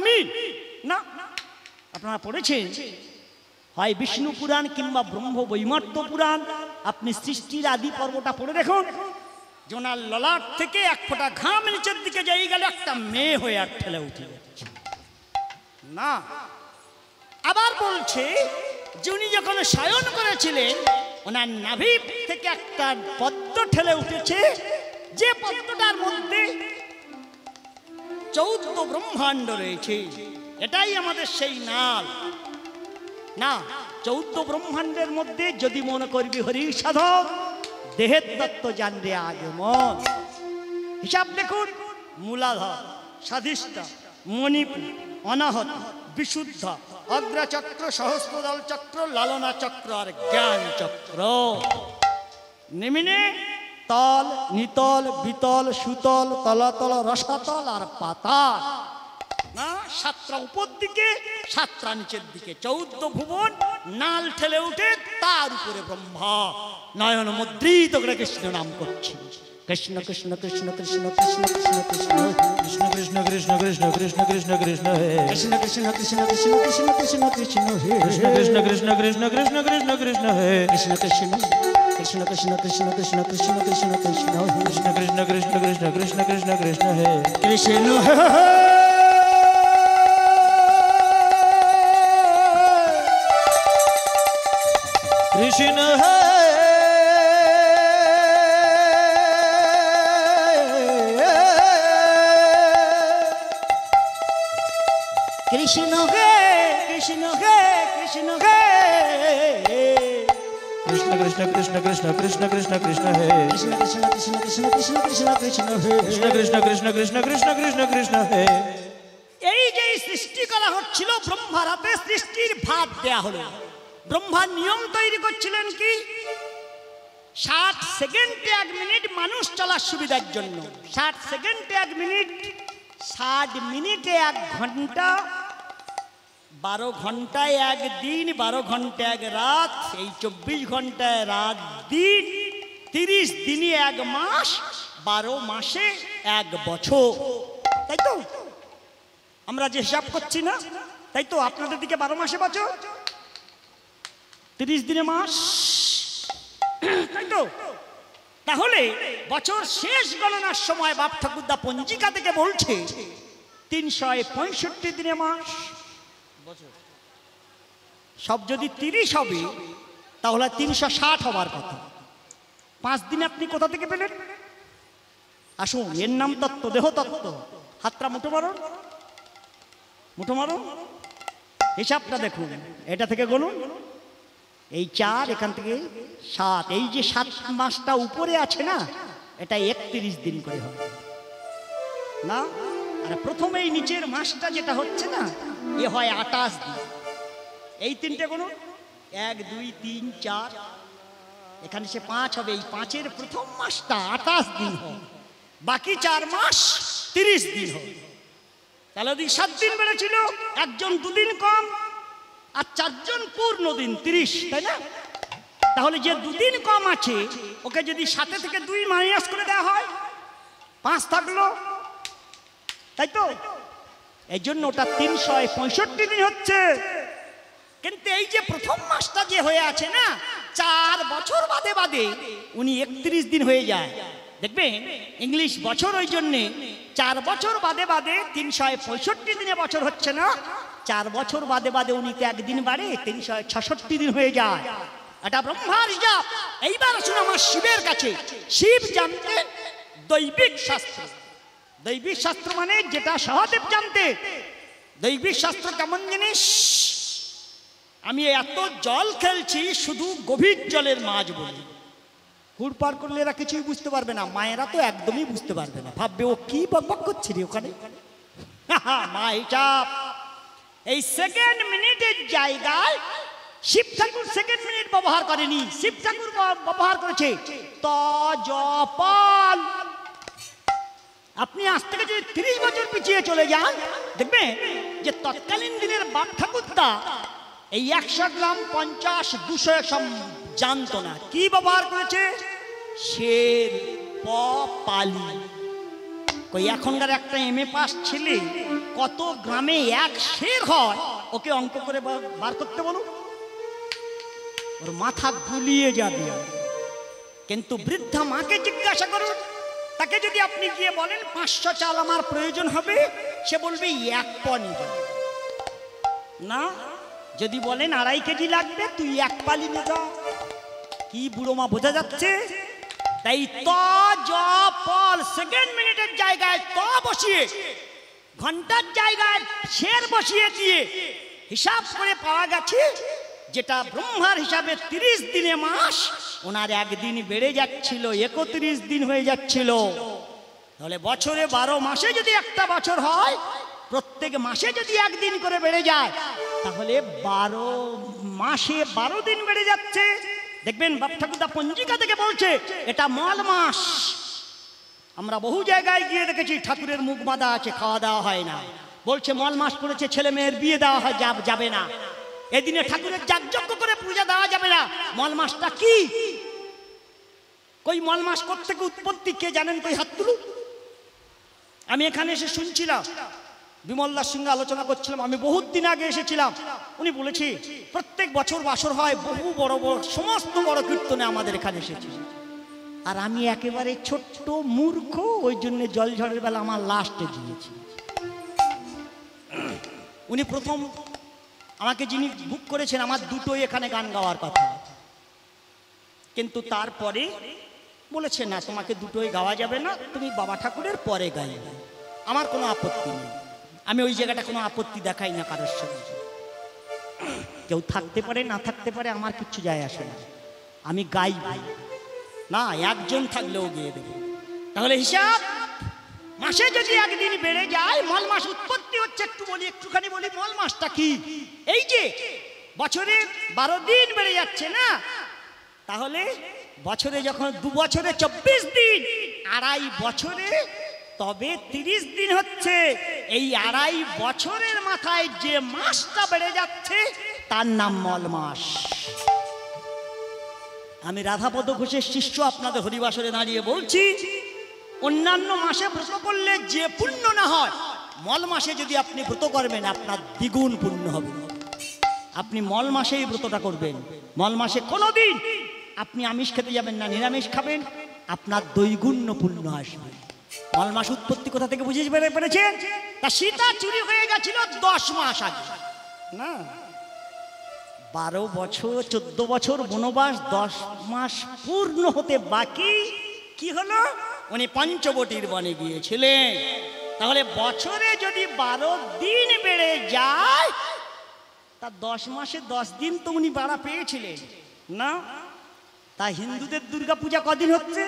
মিল না। আপনারা পড়েছেন হয় বিষ্ণু পুরাণ কিংবা ব্রহ্ম বৈমার্ত পুরাণ, আপনি সৃষ্টির আদি পর্বটা পড়ে দেখুন। জোনার ললাট থেকে এক ফোঁটা ঘাম নিচের দিকে যাই গেল, একটা মেয়ে হয়ে আর ঠেলে উঠে যাচ্ছে না। আবার বলছে যিনি যখন শয়ন করেছিলেন ওনার নাভি থেকে একটা পদ্ম ঠেলে উঠেছে, যে পদ্মটার মধ্যে 14 ব্রহ্মাণ্ড রয়েছে। এটাই আমাদের সেই নাল না। 14 ব্রহ্মাণ্ডের মধ্যে যদি মনে করবি হরি সাধক, দেহের তত্ত্ব জানবে আগমন। হিসাব দেখুন, মূলাধার, স্বাধিষ্ঠা, মণিপুর, অনাহত, বিশুদ্ধ, অগ্রচক্র, সহস্রদল চক্র, লালনা চক্র আর জ্ঞান চক্র। নিমিনে তল, নিতল, বিতল, সুতল, তলাতল, রসাতল আর পাতাল না। 7টা উপর দিকে, 7টা নিচের দিকে, 14 ভুবন নাল ঠেলে উঠে তার উপরে ব্রহ্মা নয়ন মুদ্রিত করে কৃষ্ণ নাম করছে। কৃষ্ণ কৃষ্ণ কৃষ্ণ কৃষ্ণ কৃষ্ণ কৃষ্ণ কৃষ্ণ কৃষ্ণ কৃষ্ণ কৃষ্ণ কৃষ্ণ কৃষ্ণ কৃষ্ণ হে কৃষ্ণ কৃষ্ণ কৃষ্ণ কৃষ্ণ কৃষ্ণ কৃষ্ণ কৃষ্ণ হে কৃষ্ণ কৃষ্ণ কৃষ্ণ কৃষ্ণ কৃষ্ণ কৃষ্ণ হে কৃষ্ণ কৃষ্ণ কৃষ্ণ কৃষ্ণ কৃষ্ণ কৃষ্ণ কৃষ্ণ কৃষ্ণ কৃষ্ণ কৃষ্ণ কৃষ্ণ কৃষ্ণ কৃষ্ণ কৃষ্ণ কৃষ্ণ কৃষ্ণ হে কৃষ্ণ কৃষ্ণ হে কৃষ্ণ হে কৃষ্ণ হে কৃষ্ণ হে কৃষ্ণ কৃষ্ণ কৃষ্ণ কৃষ্ণ কৃষ্ণ কৃষ্ণ কৃষ্ণ হে কৃষ্ণ কৃষ্ণ কৃষ্ণ কৃষ্ণ কৃষ্ণ কৃষ্ণ কৃষ্ণ হে কৃষ্ণ কৃষ্ণ কৃষ্ণ কৃষ্ণ কৃষ্ণ কৃষ্ণ কৃষ্ণ হে। এই যে সৃষ্টি করা হচ্ছিল, ব্রহ্মার হাতে সৃষ্টির ভাত দেয়া হলো। ব্রহ্মা নিয়ম তৈরি করছিলেন কি, 60 সেকেন্ডে 1 মিনিট মানুষ চলার সুবিধার জন্য। 60 সেকেন্ডে 1 মিনিট, 60 মিনিটে 1 ঘন্টা, 12 ঘন্টায় 1 দিন, 12 ঘন্টায় 1 রাত, এই 24 ঘন্টায় রাত দিন, 30 দিনে 1 মাস, 12 মাসে 1 বছর। তাই তো আমরা যে হিসাব করছি না, তাই তো আপনাদের দিকে 12 মাসে বছর, 30 দিনে মাস, তাই তো। তাহলে বছর শেষ গণনার সময় বাপ ঠাকুরদা পঞ্জিকা থেকে বলছে 365 দিনে মাস। সব যদি 30 হবে তাহলে 360 হবার কথা। 5 দিন আপনি কোথা থেকে পেলেন? আসুন, এর নাম তত্ত্ব, দেহ তত্ত্ব। হাতটা মুঠো মারো, মুঠো মারো, হিসাবটা দেখুন। এটা থেকে গুনুন, এই 4, এখান থেকে 7, এই যে 7 মাসটা উপরে আছে না, এটা 31 দিন করে হবে না। আর প্রথমে এই নিচের মাসটা যেটা হচ্ছে না, এ হয় 28 দিন। এই 3টে গুনুন, 1 2 3 4, এখানে সে 5 হবে। এই 5-এর প্রথম মাসটা 28 দিন হয়, বাকি 4 মাস 30 দিন হয়। তাহলে ওদিক 7 দিন বেড়েছিল, একজন 2 দিন কম, আর 4 জন পূর্ণ দিন 30, তাই না? তাহলে যে 2 দিন কম আছে ওকে যদি 7 থেকে 2 মাইনাস করে দেওয়া হয়, 5 থাকলো, তাই তো। এই জন্য ওটা 365 দিন হচ্ছে। কিন্তু এই যে প্রথম মাসটা যে হয়ে আছে না, 4 বছর বাদে বাদে উনি 31 দিন হয়ে যায়। দেখবেন ইংলিশ বছর, ওই জন্যে 4 বছর বাদে বাদে 365 দিনে বছর হচ্ছে না, 4 বছর বাদে বাদে উনি তো 1 দিন বাড়ে 366 দিন হয়ে যায়। এটা ব্রহ্মার হিসাব। এইবার আসুন আমার শিবের কাছে। শিব জানতে দৈবিক শাস্ত্র। দৈবিক শাস্ত্র মানে যেটা সহদেব জানতে। দৈবিক শাস্ত্র কেমন জিনিস? আমি এত জল খেলছি, শুধু গভীর জলের মাছ বলি। হুড় পার করলে এরা কিছুই বুঝতে পারবে না, মায়েরা তো একদমই বুঝতে পারবে না, ভাববে ও কি বকবক করছে রে ওখানে। মা হিসাব। এই সেকেন্ড মিনিটের জায়গায় শিব ঠাকুর সেকেন্ড মিনিট ব্যবহার করেনি, শিব ঠাকুর ব্যবহার করেছে তজপাল। আপনি আজ থেকে যদি 30 বছর পিছিয়ে চলে যান, দেখবেন যে তৎকালীন দিনের বাপ ঠাকুরদা এই 100 গ্রাম 50 200 সব জানতো না। কি ব্যবহার করেছে? শের পালি। কই এখনকার একটা MA পাস ছেলে কত গ্রামে এক শের হয়, ওকে অঙ্ক করে বার করতে বলুন, ওর মাথা গুলিয়ে যাবে। কিন্তু বৃদ্ধা মাকে জিজ্ঞাসা করুন, তাকে যদি আপনি গিয়ে বলেন 500 চাল আমার প্রয়োজন হবে, সে বলবে 1 পা নিবে না। যদি বলেন 2.5 কেজি লাগবে, তুই 1 পালি নিয়ে যা। কি বুড়ো মা, বোঝা যাচ্ছে? তাই ত জ পল সেকেন্ড মিনিটের জায়গায় ত বসিয়ে, ঘন্টার জায়গায় শের বসিয়ে দিয়ে হিসাব করে পাওয়া গেছে যেটা ব্রহ্মার হিসাবে 30 দিনে মাস, ওনার একদিন বেড়ে যাচ্ছিল, 31 দিন হয়ে যাচ্ছিল। তাহলে বছরে 12 মাসে যদি একটা বছর হয়, প্রত্যেক মাসে যদি একদিন করে বেড়ে যায়, তাহলে 12 মাসে 12 দিন বেড়ে যাচ্ছে। দেখবেন বাপ ঠাকুরদা পঞ্জিকা থেকে বলছে এটা মল মাস। আমরা বহু জায়গায় গিয়ে দেখেছি ঠাকুরের মুখ বাঁধা আছে, খাওয়া দাওয়া হয় না, বলছে মল মাস পড়েছে, ছেলে মেয়ের বিয়ে দেওয়া হয় যাবে না, এদিনে ঠাকুরের যাগযজ্ঞ করে পূজা দেওয়া যাবে না। মল মাসটা কি? কই মল মাস কোত্থেকে উৎপত্তি কে জানেন? কই হাত তুলুন। আমি এখানে এসে শুনছিলাম, বিমলদার সঙ্গে আলোচনা করছিলাম, আমি বহুত দিন আগে এসেছিলাম। উনি বলেছি প্রত্যেক বছর বাসর হয়, বহু বড় বড় সমস্ত বড় কীর্তনে আমাদের এখানে এসেছি। আর আমি একেবারে ছোট্ট মূর্খ, ওই জন্য জল ঝড়ের বেলা আমার লাস্টে দিয়েছি। উনি প্রথম আমাকে যিনি বুক করেছেন, আমার দুটোই এখানে গান গাওয়ার কথা, কিন্তু তারপরে বলেছে না, তোমাকে দুটোই গাওয়া যাবে না, তুমি বাবা ঠাকুরের পরে গাইবে। আমার কোনো আপত্তি নেই, আমি ওই জায়গাটা কোনো আপত্তি দেখাই না কারোর সঙ্গে। কেউ থাকতে পারে না থাকতে পারে, আমার কিচ্ছু যায় আসে না, আমি গাই না, একজন থাকলেও গিয়ে দেবে। তাহলে হিসাব মাসে যদি একদিন বেড়ে যায়, মল মাস উৎপত্তি হচ্ছে। একটু বলি, একটুখানি বলি, মল মাসটা কি? এই যে বছরে 12 দিন বেড়ে যাচ্ছে না, তাহলে বছরে যখন 2 বছরে 24 দিন, 2.5 বছরে তবে 30 দিন হচ্ছে। এই 2.5 বছরের মাথায় যে মাসটা বেড়ে যাচ্ছে তার নাম মল মাস। আমি রাধাপদ ঘোষের শিষ্য, আপনাদের হরিবাসরে দাঁড়িয়ে বলছি, অন্যান্য মাসে ব্রত করলে যে পুণ্য না হয়, মল মাসে যদি আপনি ব্রত করবেন আপনার দ্বিগুণ পুণ্য হবে। আপনি মল মাসেই ব্রতটা করবেন। মল মাসে কোনোদিন আপনি আমিষ খেতে যাবেন না, নিরামিষ খাবেন, আপনার দ্বিগুণ পুণ্য আসবে। মল মাস উৎপত্তি কোথা থেকে বুঝে পেরেছেন? তা সীতা চুরি হয়ে গেছিল 10 মাস আগে না, 12 বছর 14 বছর বনবাস, 10 মাস পূর্ণ হতে বাকি। কি হলো? উনি পঞ্চবটির বনে গিয়েছিলেন। তাহলে বছরে যদি 12 দিন বেড়ে যায়, তা 10 মাসে 10 দিন তো উনি বাড়া পেয়েছিলেন না। তা হিন্দুদের দুর্গা পূজা কদিন হচ্ছে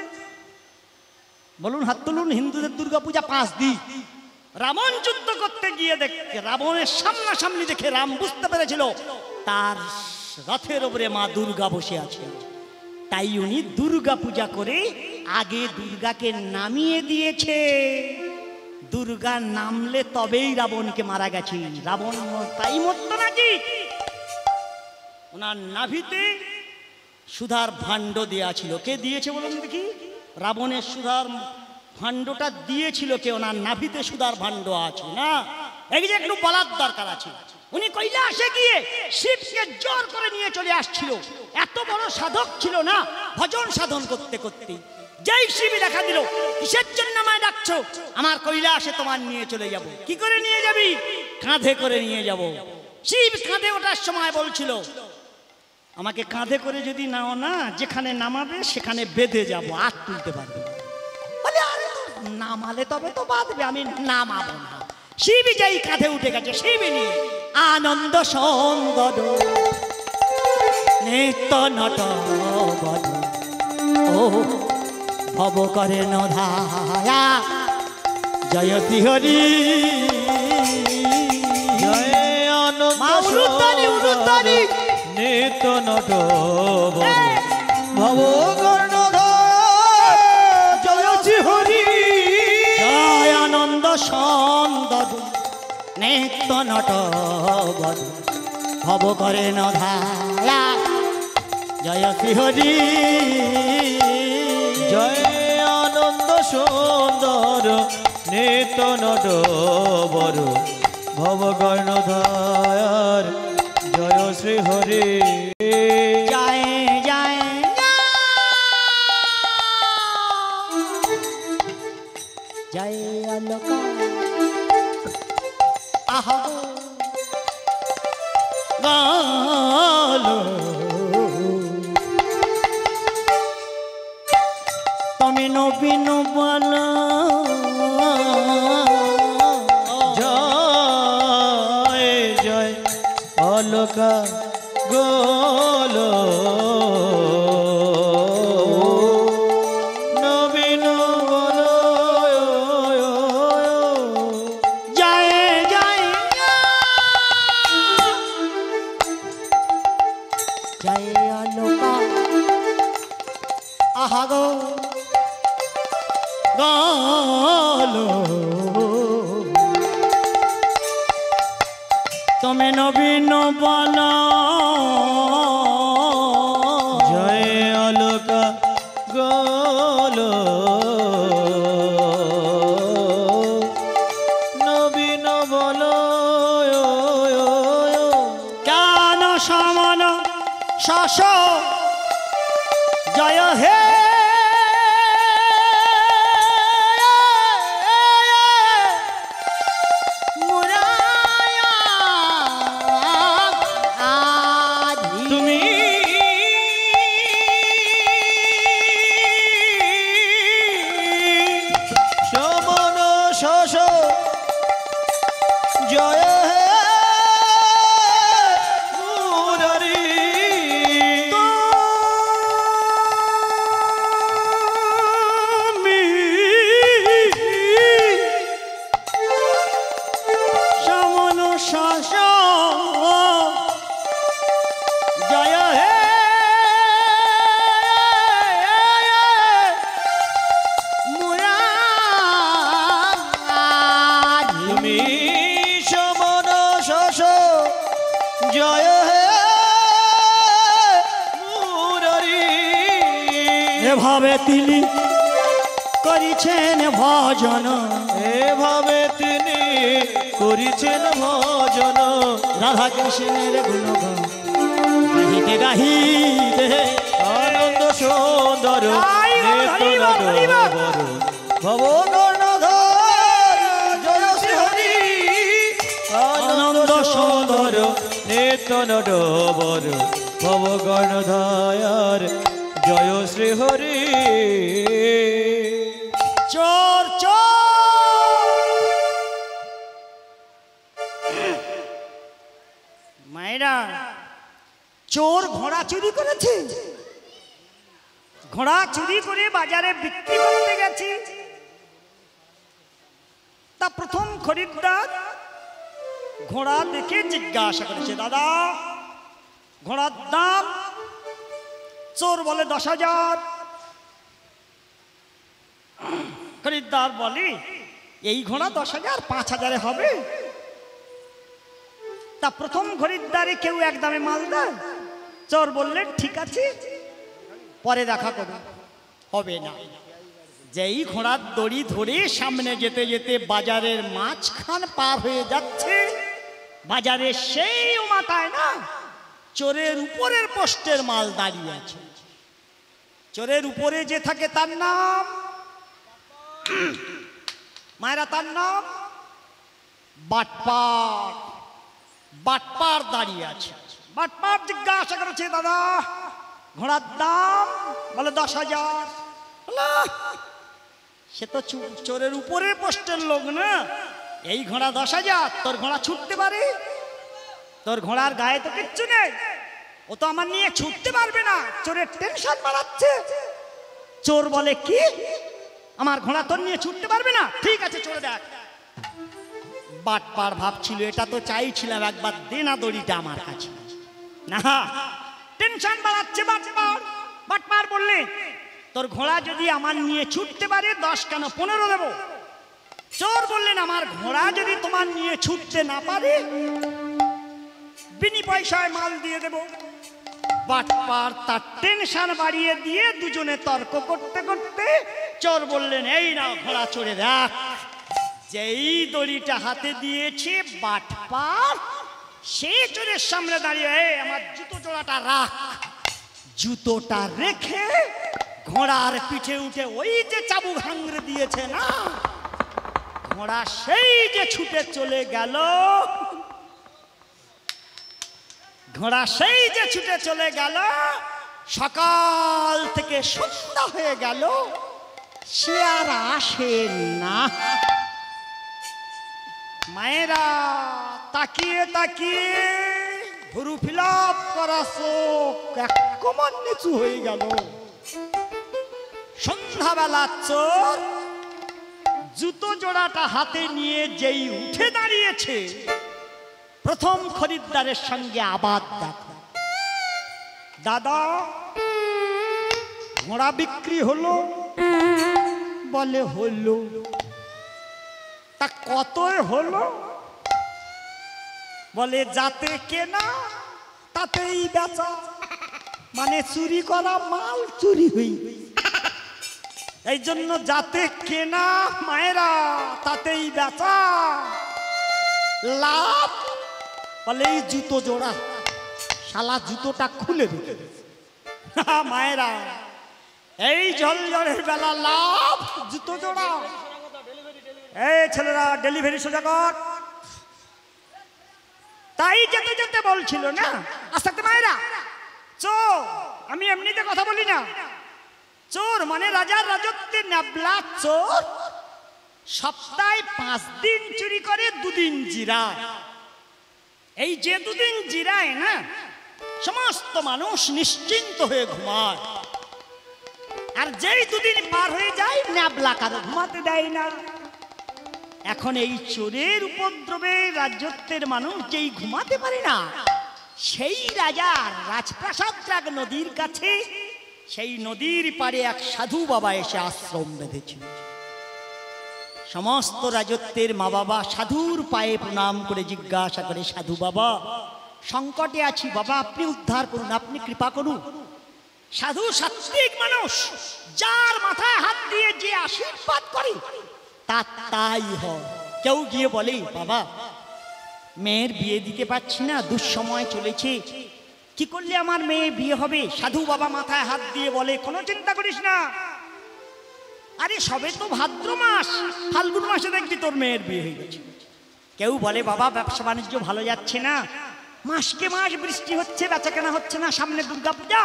বলুন, হাত তুলুন। হিন্দুদের দুর্গা পূজা 5 দিন। রাবণ যুদ্ধ করতে গিয়ে দেখে, রাবণের সামনাসামনি দেখে রাম বুঝতে পেরেছিল তার রথের উপরে মা দুর্গা বসে আছে। তাই উনি দুর্গা পূজা করে আগে দুর্গাকে নামিয়ে দিয়েছে। দুর্গা নামলে তবেই রাবণকে মারা গেছে। রাবণ তাই মরত নাকি? ওনার নাভিতে সুধার ভাণ্ড দেয়া ছিল। কে দিয়েছে বলুন দেখি? রাবণের সুধার ভাণ্ডটা দিয়েছিল কে? ওনার নাভিতে সুধার ভাণ্ড আছে না। এই যে একটু বলার দরকার আছে। উনি কৈলাসে গিয়ে শিবকে জোর করে নিয়ে চলে আসছিল। এত বড় সাধক ছিল না, ভজন সাধন করতে করতে যেই শিব দেখা দিল, কিসের জন্য আমায় ডাকছো? আমার কৈলাসে তোমার নিয়ে চলে যাব। কি করে নিয়ে যাবি? কাঁধে করে নিয়ে যাব। শিব কাঁধে ওঠার সময় বলছিল, আমাকে কাঁধে করে যদি নাও না, যেখানে নামাবে সেখানে বেঁধে যাব, আর তুলতে পারবে। বলে আরে নামালে তবে তো বাঁধবে, আমি নামাবো না। শিব যেই কাঁধে উঠে গেছে, শিব নিয়ে আনন্দ সুন্দর নিত্য নট ও ভব করে নধায়া জয় শ্রীহরি জয় আনন্দ নিত্য নট ভব জয় শ্রীহরি জয় আনন্দ সুন্দর নিত্য নট ভব করে নধায়া জয় শ্রীহরি জয় আনন্দ সুন্দর নিত্য নট ভব কর্ণধার জয় শ্রী হরি জয় জয় জয় আলোক আহা গালো তুমি নবীন বল জয় জয় অলকা গোল নবীন বল জয় জয় জয় আলোক আহা গো গালো তুমি নবীন বল জয় অলকা গোল নবীন বল জ্ঞান সমান শশ জয় হে তুমি সমন শশ জয় হে মুরারি সমন শশ জয় হে তুমি সমন শশ জয় হে মুরারি এভাবে তিনি করিছেন ভজন এভাবে তিনি করিছেন ভজন রাধা কৃষ্ণের গুণগান গাহিতে গাহিতে আনন্দ সুন্দর ভব কর্ণধার জয় শ্রী হরি আনন্দ সুন্দর নিত্য নটবর ভব কর্ণধার জয় শ্রী হরি চোর চোর মায়েরা চোর ঘোড়া চুরি করেছে ঘোড়া চুরি করে বাজারে বিক্রি করতে গেছে তা প্রথম খরিদ্দার ঘোড়া দেখে জিজ্ঞাসা করেছে দাদা ঘোড়ার দাম চোর বলে 10,000 খরিদ্দার বলে এই ঘোড়া 10,000 5,000 হবে তা প্রথম খরিদ্দারে কেউ একদমে মাল দেয় চোর বললেন ঠিক আছে পরে দেখা করো হবে না যেই ঘোড়ার দড়ি ধরে সামনে যেতে যেতে বাজারের মাঝখান পার হয়ে যাচ্ছে বাজারে সেই মাথায় না চোরের উপরের পোস্টের মাল দাঁড়িয়ে আছে চোরের উপরে যে থাকে তার নাম মায়েরা তার নাম বাটপার বাটপার দাঁড়িয়ে আছে বাটপার জিজ্ঞাসা করেছে দাদা ঘোড়ার দাম বলে 10,000 সে তো চোরের উপরের পোস্টের লোক না এই ঘোড়া 10,000 তোর ঘোড়া ছুটতে পারে তোর ঘোড়ার গায়ে তো কিচ্ছু নেই ও তো আমার নিয়ে ছুটতে পারবে না চোরের টেনশন বাড়াচ্ছে চোর বলে কি আমার ঘোড়া তোর নিয়ে ছুটতে পারবে না ঠিক আছে চলে দেখ বাটপার ভাবছিল এটা তো চাইছিলাম একবার দে না দড়িটা আমার কাছে না টেনশন বাড়াচ্ছে বাটপার বাটপার বললে তোর ঘোড়া যদি আমার নিয়ে ছুটতে পারে 10 কেন 15 দেব চোর বললেন আমার ঘোড়া যদি তোমার নিয়ে ছুটতে না পারে বিনি পয়সায় মাল দিয়ে দেব বাটপার তার টেনশন বাড়িয়ে দিয়ে দুজনে তর্ক করতে করতে চোর বললেন এই না ঘোড়া চড়ে দেখ যেই দড়িটা হাতে দিয়েছে বাটপার, সে চোরের সামনে দাঁড়িয়ে, "এই আমার জুতো জোড়াটা রাখ।" জুতোটা রেখে ঘোড়ার পিঠে উঠে ওই যে চাবুক হাংড়ে দিয়েছে না, ঘোড়া সেই যে ছুটে চলে গেল, ঘোড়া সেই যে ছুটে চলে গেল, সকাল থেকে সন্ধ্যা হয়ে গেল, সে আর আসে না। মায়েরা তাকিয়ে তাকিয়ে ভুরু ফিলাপ করা চোখ এক কমান নিচু হয়ে গেল। সন্ধ্যাবেলা চোর জুতো জোড়াটা হাতে নিয়ে যেই উঠে দাঁড়িয়েছে, প্রথম খরিদ্দারের সঙ্গে আবার দেখা। "দাদা, ঘোড়া বিক্রি হলো?" বলে, "হলো।" "তা কত হলো?" বলে, "যাতে কেনা তাতেই বেচা।" মানে চুরি করা মাল চুরি হই, এই জন্য যাতে কেনা মায়েরা তাতেই বেচা। লাভ? বলে, "এই জুতো জোড়া।" শালা জুতোটা খুলে রেখে দিয়েছে। মায়েরা, এই ঝলঝলের বেলা লাভ জুতো জোড়া। এই ছেলেরা ডেলিভারি সোজা কর। তাই যেতে যেতে বলছিল না, আস্তে মায়েরা, চোর, আমি এমনিতে কথা বলি না, চোর মানে রাজার রাজত্বে ন্যাবলা চোর, সপ্তাহে 5 দিন চুরি করে 2 দিন জিরায়। এই যে 2 দিন জিরায় না, সমস্ত মানুষ নিশ্চিন্ত হয়ে ঘুমায়। আর যেই 2 দিন পার হয়ে যায়, ন্যাবলা কারো ঘুমাতে দেয় না। এখন এই চোরের উপদ্রবে রাজত্বের মানুষ যেই ঘুমাতে পারে না, সেই রাজার রাজপ্রাসাদ ত্যাগ নদীর কাছে, সেই নদীর পাড়ে এক সাধু বাবা এসে আশ্রম বেঁধেছিল। সমস্ত রাজত্বের মা বাবা সাধুর পায়ে প্রণাম করে জিজ্ঞাসা করে, "সাধু বাবা, সংকটে আছি বাবা, আপনি উদ্ধার করুন, আপনি কৃপা করুন।" সাধু সাত্বিক মানুষ, যার মাথায় হাত দিয়ে যে আশীর্বাদ করে তাই হয়। কেউ গিয়ে বলে, "বাবা, মেয়ের বিয়ে দিতে পারছি না, দুঃসময় চলেছে, কি করলে আমার মেয়ে বিয়ে হবে?" সাধু বাবা মাথায় হাত দিয়ে বলে, "কোনো চিন্তা করিস না, আরে সবে তো ভাদ্র মাস, ফাল্গুন মাসে দেখবি তোর মেয়ের বিয়ে হয়ে গেছে।" কেউ বলে, "বাবা, ব্যবসা বাণিজ্য ভালো যাচ্ছে না, মাসকে মাস বৃষ্টি হচ্ছে, বেচা কেনা হচ্ছে না, সামনে দুর্গা পূজা।"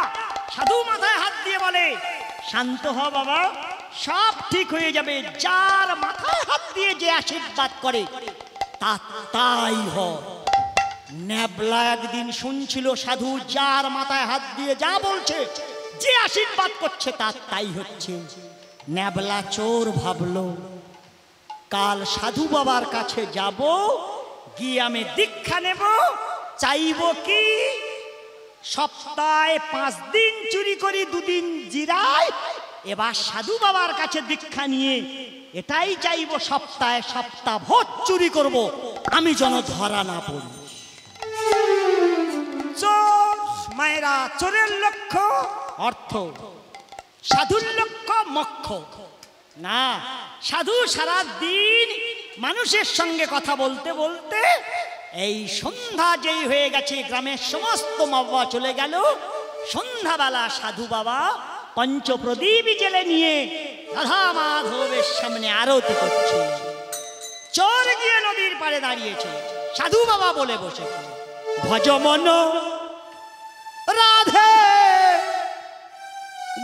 সাধু মাথায় হাত দিয়ে বলে, "শান্ত হ বাবা, সব ঠিক হয়ে যাবে, যার মাথায় হাত দিয়ে যে আশীর্বাদ করে তাই হয়।" ন্যাবলা একদিন শুনছিল সাধু যার মাথায় হাত দিয়ে যা বলছে, যে আশীর্বাদ করছে তাই হচ্ছে। ন্যাবলা চোর ভাবলো, কাল সাধু বাবার কাছে যাব, গিয়ে আমি দীক্ষা নেব, চাইব কি সপ্তাহে 5 দিন চুরি করি, 2 দিন জিরাই। এবার সাধু বাবার কাছে দীক্ষা নিয়ে এটাই চাইব, সপ্তাহে সপ্তাহভর চুরি করব, আমি যেন ধরা না পড়ি। চোর মায়েরা, চোরের লক্ষ্য অর্থ, সাধুর লক্ষ্য মোক্ষ না। সাধু সারা দিন মানুষের সঙ্গে কথা বলতে বলতে এই সন্ধ্যা যেই হয়ে গেছে, গ্রামের সমস্ত মা বাবা চলে গেল, সন্ধ্যাবেলা সাধু বাবা পঞ্চপ্রদীপ জেলে নিয়ে রাধা মাধবের সামনে আরতি করছে। চোর গিয়ে নদীর পাড়ে দাঁড়িয়েছে, সাধু বাবা বলে বসেছে, "ভজ মন রাধে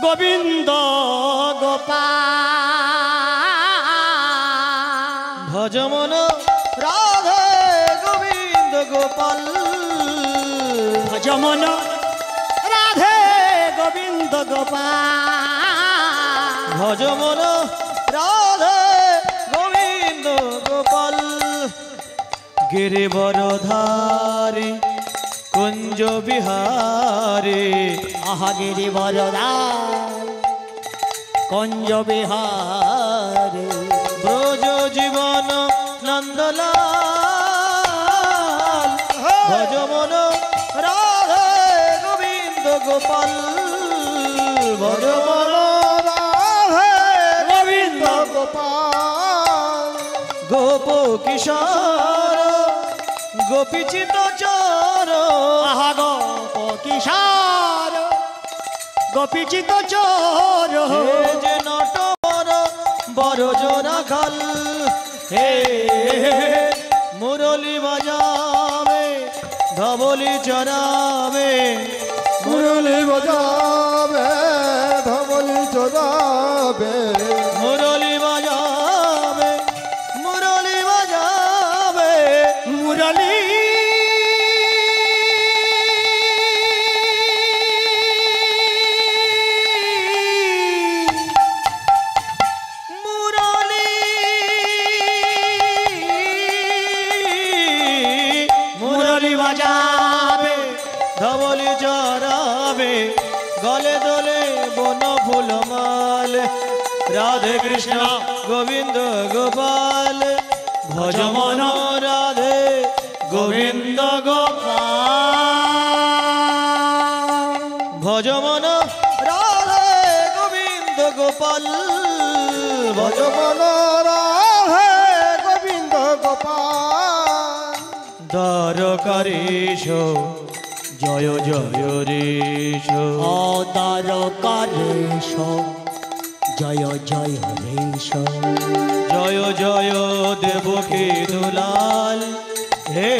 গোবিন্দ গোপাল, ভজ মন রাধে গোবিন্দ গোপাল, ভজ মন রাধে গোবিন্দ গোপাল, ভজ মন রাধে গোবিন্দ গোপাল। গিরিবর ধারে কুঞ্জ বিহারে, আহা গিরিবর ধারে কুঞ্জ বিহারে, ব্রজ জীবন নন্দলাল, ভজ মন রাধে গোবিন্দ গোপাল, ভজ মন রাধে গোবিন্দ গোপাল, গোপ কিশোর গোপীচিত চর আহা গোপ কিশোর গোপীচিত চোর যে নটবর বড় জোড়া খাল হে মুরলি বাজাবে ধবলি চড়াবে মুরলি বাজাবে ধবলি চড়াবে মুরলি বাজাবে মুরলি বাজাবে মুরলী মুরলি মুরলী বাজাবে ধবলি চড়াবে গলে দোলে বন ফুল মাল রাধে কৃষ্ণ গোবিন্দ গোপাল ভজ মন রাধে গোবিন্দ গোপাল ভজ মন রাধে গোবিন্দ গোপাল ভজ ভজমন রাধে গোবিন্দ গোপাল দ্বারকারীশ জয় জয় রেশ অদারকারেশ জয় জয় হরেশ জয় জয় দেবকী দুলাল হে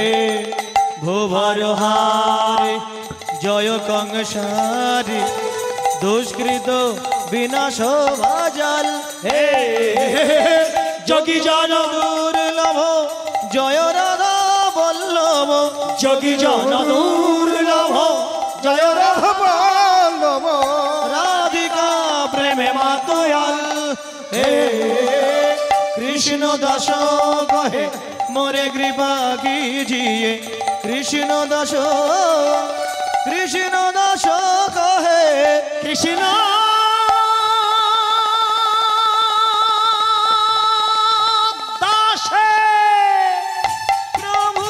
ভুবর হারে জয় কংসারি দুষ্কৃত বিনাশ ভাজাল হে যোগী জন দুর্লভ জয় রাধা বল্লভ যোগী জন দুর্লভ জয় রাধা বল্লভ রাধিকা প্রেমে মাতয়াল হে কৃষ্ণ দাস কহে মোরে কৃপা কিজিয়ে কৃষ্ণ দাস কহে কৃষ্ণ দাসে প্রভু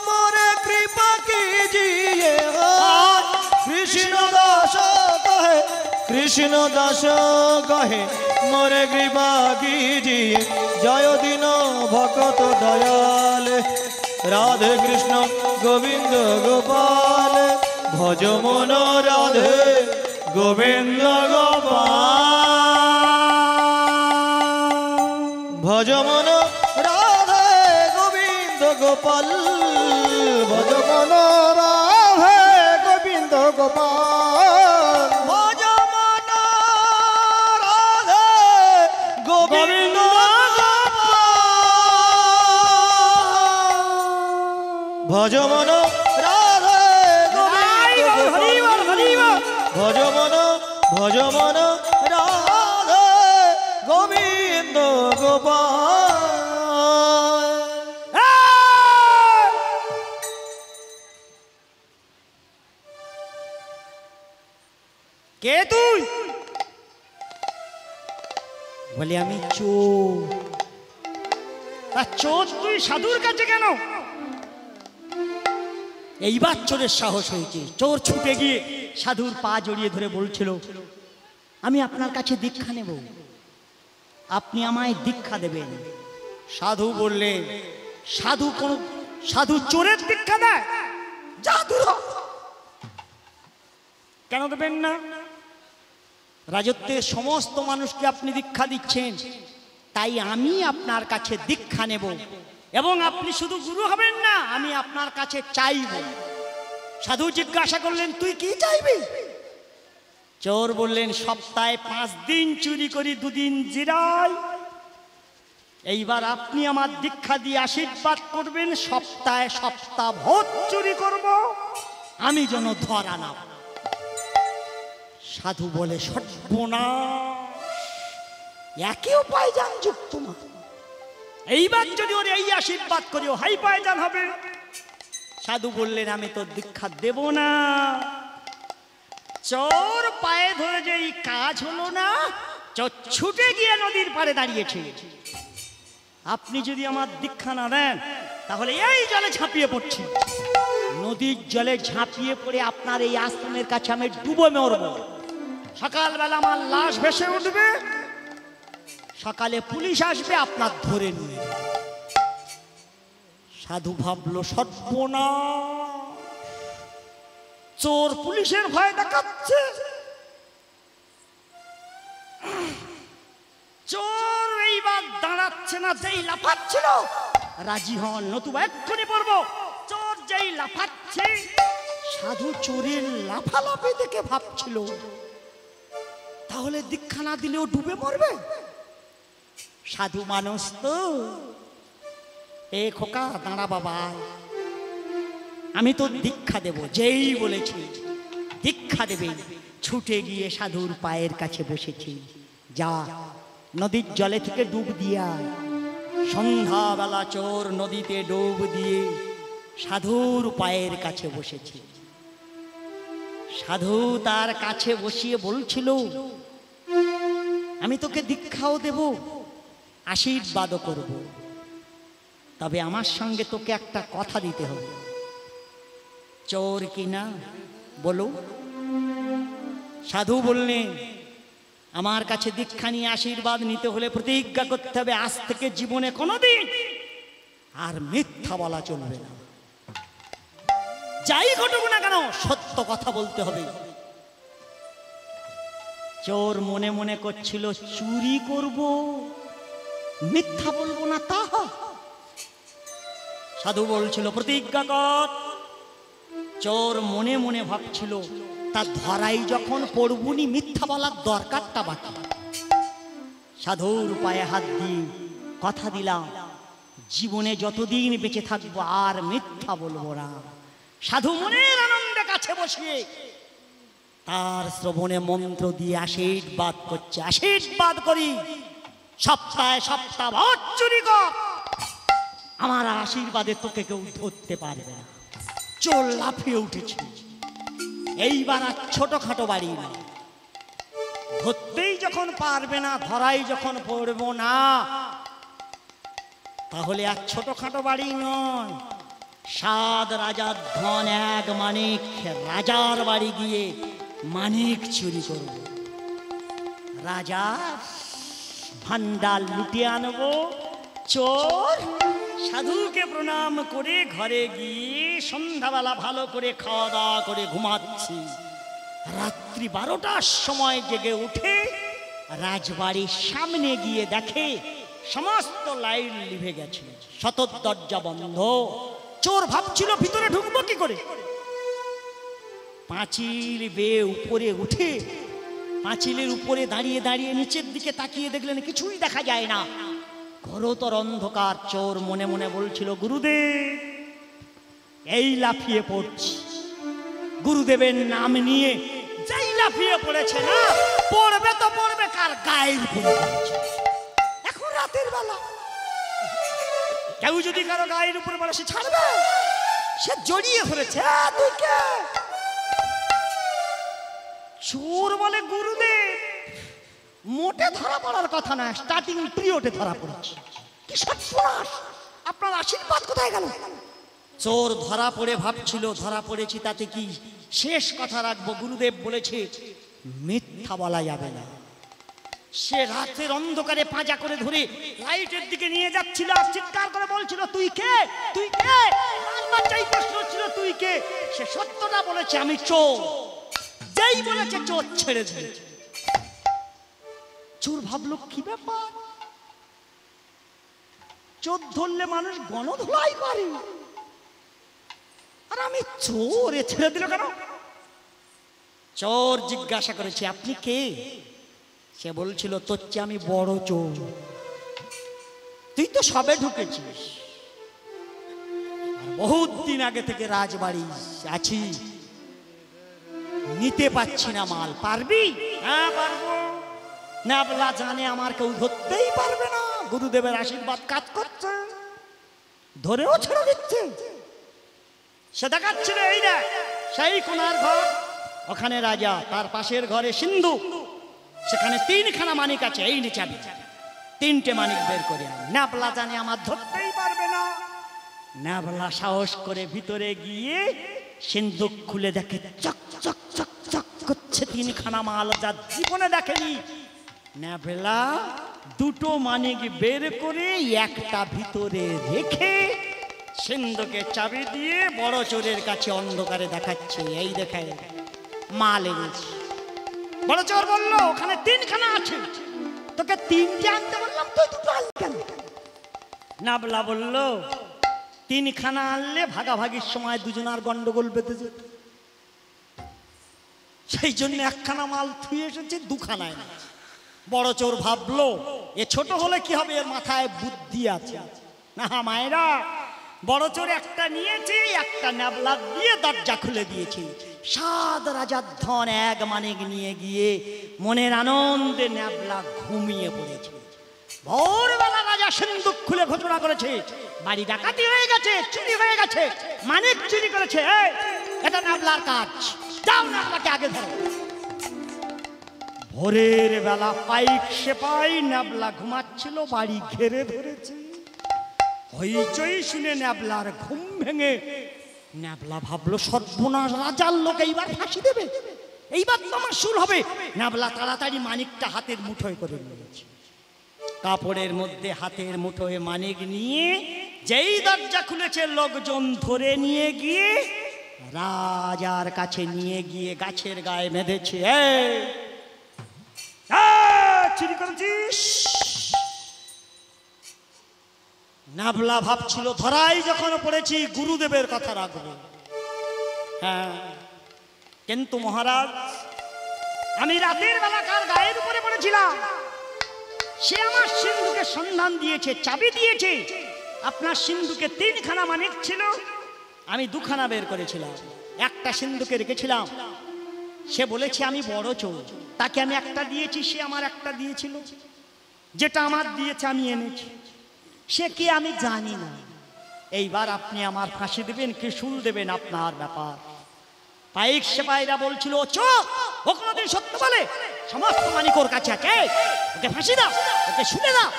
মোরে কৃপা কিজিয়ে কৃষ্ণ দাস কহে কৃষ্ণ দাস কহে মোরে কৃপা কিজিয়ে জয় দিন ভকত দয়াল রাধে কৃষ্ণ গোবিন্দ গোপাল ভজ মন রাধে গোবিন্দ গোপাল ভজ মন রাধে গোবিন্দ গোপাল ভজ ভজমন রাধে গোবিন্দ গোপাল ভজ মন রাধে গোবিন্দ ভজ মন রাধে ভজ মন রাধে গোবিন্দ গোপাল কে তুই? বলে আমি চোর। তা চোর তুই সাধুর কাছে কেন? এইবার চোরের সাহস হয়েছে। চোর ছুটে গিয়ে সাধুর পা জড়িয়ে ধরে বলছিল, আমি আপনার কাছে দীক্ষা নেব, আপনি আমায় দীক্ষা দেবেন। সাধু বললেন, সাধু চোরের দীক্ষা দেয়? জাদু কেন দেবেন না? রাজত্বের সমস্ত মানুষকে আপনি দীক্ষা দিচ্ছেন, তাই আমি আপনার কাছে দীক্ষা নেব এবং আপনি শুধু গুরু হবেন না, আমি আপনার কাছে চাইব। সাধু জিজ্ঞাসা করলেন, তুই কি চাইবি? চোর বললেন, সপ্তাহে 5 দিন চুরি করি, 2 দিন জিরাই। এইবার আপনি আমার দীক্ষা দিয়ে আশীর্বাদ করবেন, সপ্তাহ ভোর চুরি করব, আমি যেন ধরা না। সাধু বলে, সর্বনাশ, একই উপায় জান যুক্ত না। এইবার যদি ওর এই আশীর্বাদ করি, ও হাই পায়জান হবে। সাধু বললেন, আমি তো দীক্ষা দেব না। চোর পায়ে ধরে যে এই কাজ হলো না, চোর ছুটে গিয়ে নদীর পাড়ে দাঁড়িয়েছে। আপনি যদি আমার দীক্ষা না দেন, তাহলে এই জলে ঝাঁপিয়ে পড়ছি। নদীর জলে ঝাঁপিয়ে পড়ে আপনার এই আশ্রমের কাছে আমি ডুবে মরব। সকালবেলা আমার লাশ ভেসে উঠবে, সকালে পুলিশ আসবে আপনার ধরে নিয়ে যাবে। সাধু ভাবলো সর্বনাশ, চোর পুলিশের ভয় দেখাচ্ছে, চোর এইবার দাঁড়াচ্ছে না, যেই লাফাচ্ছিল রাজি হন নতুবা এক্ষুনি পড়বো। চোর যেই লাফাচ্ছে, সাধু চোরের লাফালাফি দেখে ভাবছিল তাহলে দীক্ষা না দিলেও ডুবে মরবে। সাধু মানুষ তো, এ খোকা দাঁড়া বাবা, আমি তো দীক্ষা দেব। যেই বলেছি দীক্ষা দেবে, ছুটে গিয়ে সাধুর পায়ের কাছে বসেছি। যা নদীর জলে থেকে ডুব দিয়া। সন্ধ্যাবেলা চোর নদীতে ডুব দিয়ে সাধুর পায়ের কাছে বসেছি। সাধু তার কাছে বসিয়ে বলছিল, আমি তোকে দীক্ষাও দেব, আশীর্বাদও করব, তবে আমার সঙ্গে তোকে একটা কথা দিতে হবে। চোর কিনা বলো। সাধু বললেন, আমার কাছে দীক্ষা নিয়ে আশীর্বাদ নিতে হলে প্রতিজ্ঞা করতে হবে আজ থেকে জীবনে কোনোদিন আর মিথ্যা বলা চলবে না। যাই ঘটুক না কেন সত্য কথা বলতে হবে। চোর মনে মনে করছিল, চুরি করব, মিথ্যা বলবো না তা। সাধু বলছিল প্রতিজ্ঞা কর। চোর মনে মনে ভাবছিল, তা ধরাই যখন পড়বুনি মিথ্যা বলার দরকারটা বাকি। সাধুর পায়ে হাত দিয়ে কথা দিলাম, জীবনে যতদিন বেঁচে থাকবো আর মিথ্যা বলবো না। সাধু মনের আনন্দে কাছে বসিয়ে তার শ্রবণে মন্ত্র দিয়ে আশীর্বাদ করছে, আশীর্বাদ করি সপ্তাহে সপ্তাহ ভর চুরি কর, আমার আশীর্বাদে তোকে কেউ ধরতে পারবে না। চোর লাফিয়ে উঠেছে। এইবার আর ছোটখাটো বাড়ি না, ধরতেই যখন পারবে না, ধরাই যখন পড়বো না, তাহলে আর ছোটখাটো বাড়ি নয়, 7 রাজার ধন 1 মানিক, রাজার বাড়ি গিয়ে মানিক চুরি করব, রাজার ভান্ডার লুটিয়ে আনবো। চোর সাধুকে প্রণাম করে ঘরে গিয়ে সন্ধ্যাবেলা ভালো করে খাওয়া দাওয়া করে ঘুমাচ্ছি। রাত্রি 12টার সময় জেগে উঠে রাজবাড়ির সামনে গিয়ে দেখে সমস্ত লাইট লিভে গেছে, সদর দরজা বন্ধ। চোর ভাবছিল ভিতরে ঢুকবো কি করে। পাঁচিল বেয়ে উপরে উঠে পাঁচিলের উপরে দাঁড়িয়ে দাঁড়িয়ে নিচের দিকে তাকিয়ে দেখলেন কিছুই দেখা যায় না, ঘোরতর অন্ধকার। চোর মনে মনে বলছিল, গুরুদেব, এই লাফিয়ে পড়ছি। গুরুদেবের নাম নিয়ে যেই লাফিয়ে পড়েছে, না পড়বে তো পড়বে কার গায়ের উপরে পড়েছে। এখন রাতের বেলা কেউ যদি কারো গায়ের উপরে পড়ে সে ছাড়বে, সে জড়িয়ে ধরেছে। তুই কে? চোর বলে, গুরুদেব, মোটে ধরা পড়ার কথা না, স্টার্টিং পিরিয়ডে ধরা পড়েছে। কি সর্বনাশ, আপনার আশীর্বাদ কোথায় গেল? চোর ধরা পড়ে ভাবছিল, ধরা পড়েছি তাতে কি, শেষ কথা রাখবো, গুরুদেব বলেছে মিথ্যা বলা যাবে না। সে রাতের অন্ধকারে পাঁজা করে ধরে লাইটের দিকে নিয়ে যাচ্ছিল আর চিৎকার করে বলছিল, তুই কে, তুই কে? বারবার যেই প্রশ্ন ছিল তুই কে, সে সত্যটা বলেছে, আমি চোর। যেই বলেছে চোর ছেড়ে দিয়েছে। চোর ভাবলো, কি ব্যাপার, চোর ধরলে মানুষ গণধোলাই করে, আর আমি চোর, এ ছেড়ে দিল কেন? চোর জিজ্ঞাসা করেছে, আপনি কে? সে বলছিল, তোর চেয়ে আমি বড় চোর, তুই তো সবে ঢুকেছিস, বহুত দিন আগে থেকে রাজবাড়ি আছি, নিতে পারছি না মাল, পারবি? হ্যাঁ পারবো। না বলা জানে আমার কেউ ধরতেই পারবে না, গুরুদেবের আশীর্বাদ কাজ করছে, ধরেও ছেড়ে দিচ্ছে। সে দেখাচ্ছিল, এই দেখ সেই কোনার ঘর, ওখানে রাজা, তার পাশের ঘরে সিন্ধু, সেখানে 3খানা মানিক আছে, এই নে চাবি, 3টে মানিক বের করে আন। নাবলা জানে আমার ধরতেই পারবে না। নাবলা সাহস করে ভিতরে গিয়ে সিন্ধুক খুলে দেখে চক চক চক চক করছে 3খানা মাল, যা জীবনে দেখেনি। ন্যাবলা দুটো মানিক বের করে একটা ভিতরে রেখে সিন্ধুকে চাবি দিয়ে বড় চোরের কাছে অন্ধকারে দেখাচ্ছে, এই দেখায় মাল এনেছি। বড় চোর বলল ওখানে 3খানা আছে, তোকে 3টে আনতে বললাম, তুই দুটো আনলি কেন? ন্যাবলা বলল 3খানা আনলে ভাগাভাগির সময় দুজনার গন্ডগোল বেঁধে যেত, সেই জন্য 1খানা মাল থুয়ে এসেছে, 2খানা এনেছে। বড় চোর ভাবলো এ ছোট হলে কি হবে, এর মাথায় বুদ্ধি আছে। না মায়েরা, বড় চোর একটা নিয়েছে, একটা ন্যাবলা দিয়ে দরজা খুলে দিয়েছে। 7 রাজার ধন 1 মানিক নিয়ে গিয়ে মনের আনন্দে ন্যাবলা ঘুমিয়ে পড়েছে। ভোরবেলা রাজা সিন্দুক খুলে ঘোষণা করেছে বাড়ি ডাকাতি হয়ে গেছে, চুরি হয়ে গেছে, মানিক চুরি করেছে, এটা ন্যাবলার কাজ, যাও ন্যাবলাকে আগে ধরো। ভোরের বেলা পাইক সেপাই ন্যাবলা ঘুমাচ্ছিল, বাড়ি ঘেরে ধরেছে। হইচই শুনে ন্যাবলার ঘুম ভেঙে ন্যাবলা ভাবলো সর্বনাশ, রাজার লোক এইবার ফাঁসি দেবে, এইবার তো আমার শুরু হবে। ন্যাবলা তাড়াতাড়ি মানিকটা হাতের মুঠোয় করে নিয়েছে, কাপড়ের মধ্যে হাতের মুঠোয় মানিক নিয়ে যেই দরজা খুলেছে লোকজন ধরে নিয়ে গিয়ে রাজার কাছে নিয়ে গিয়ে গাছের গায়ে বেঁধেছে। চুরি করেছিস? ন্যাবলা ভাবছিল ধরাই যখন পড়েছি গুরুদেবের কথা রাখবো। হ্যাঁ, কিন্তু মহারাজ আমি রাতের বেলা কার গায়ের উপরে পড়েছিলাম, সে আমার সিন্ধুকে সন্ধান দিয়েছে, চাবি দিয়েছে। আপনার সিন্ধুকে 3খানা মানিক ছিল, আমি 2খানা বের করেছিলাম, একটা সিন্ধুকে রেখেছিলাম। সে বলেছে আমি বড় চোর, তাকে আমি একটা দিয়েছি, সে আমার একটা দিয়েছিল, যেটা আমার দিয়েছে আমি এনেছি। সে কি আমি জানি না। এইবার আপনি আমার ফাঁসি দেবেন কি শুল দেবেন আপনার ব্যাপার। পাইক সেপাইরা বলছিল চোর, ও কোনোদিন সত্য বলে, সমস্ত মানিক ওর কাছে আছে, ওকে ফাঁসি দাও, ওকে শুনে দাও।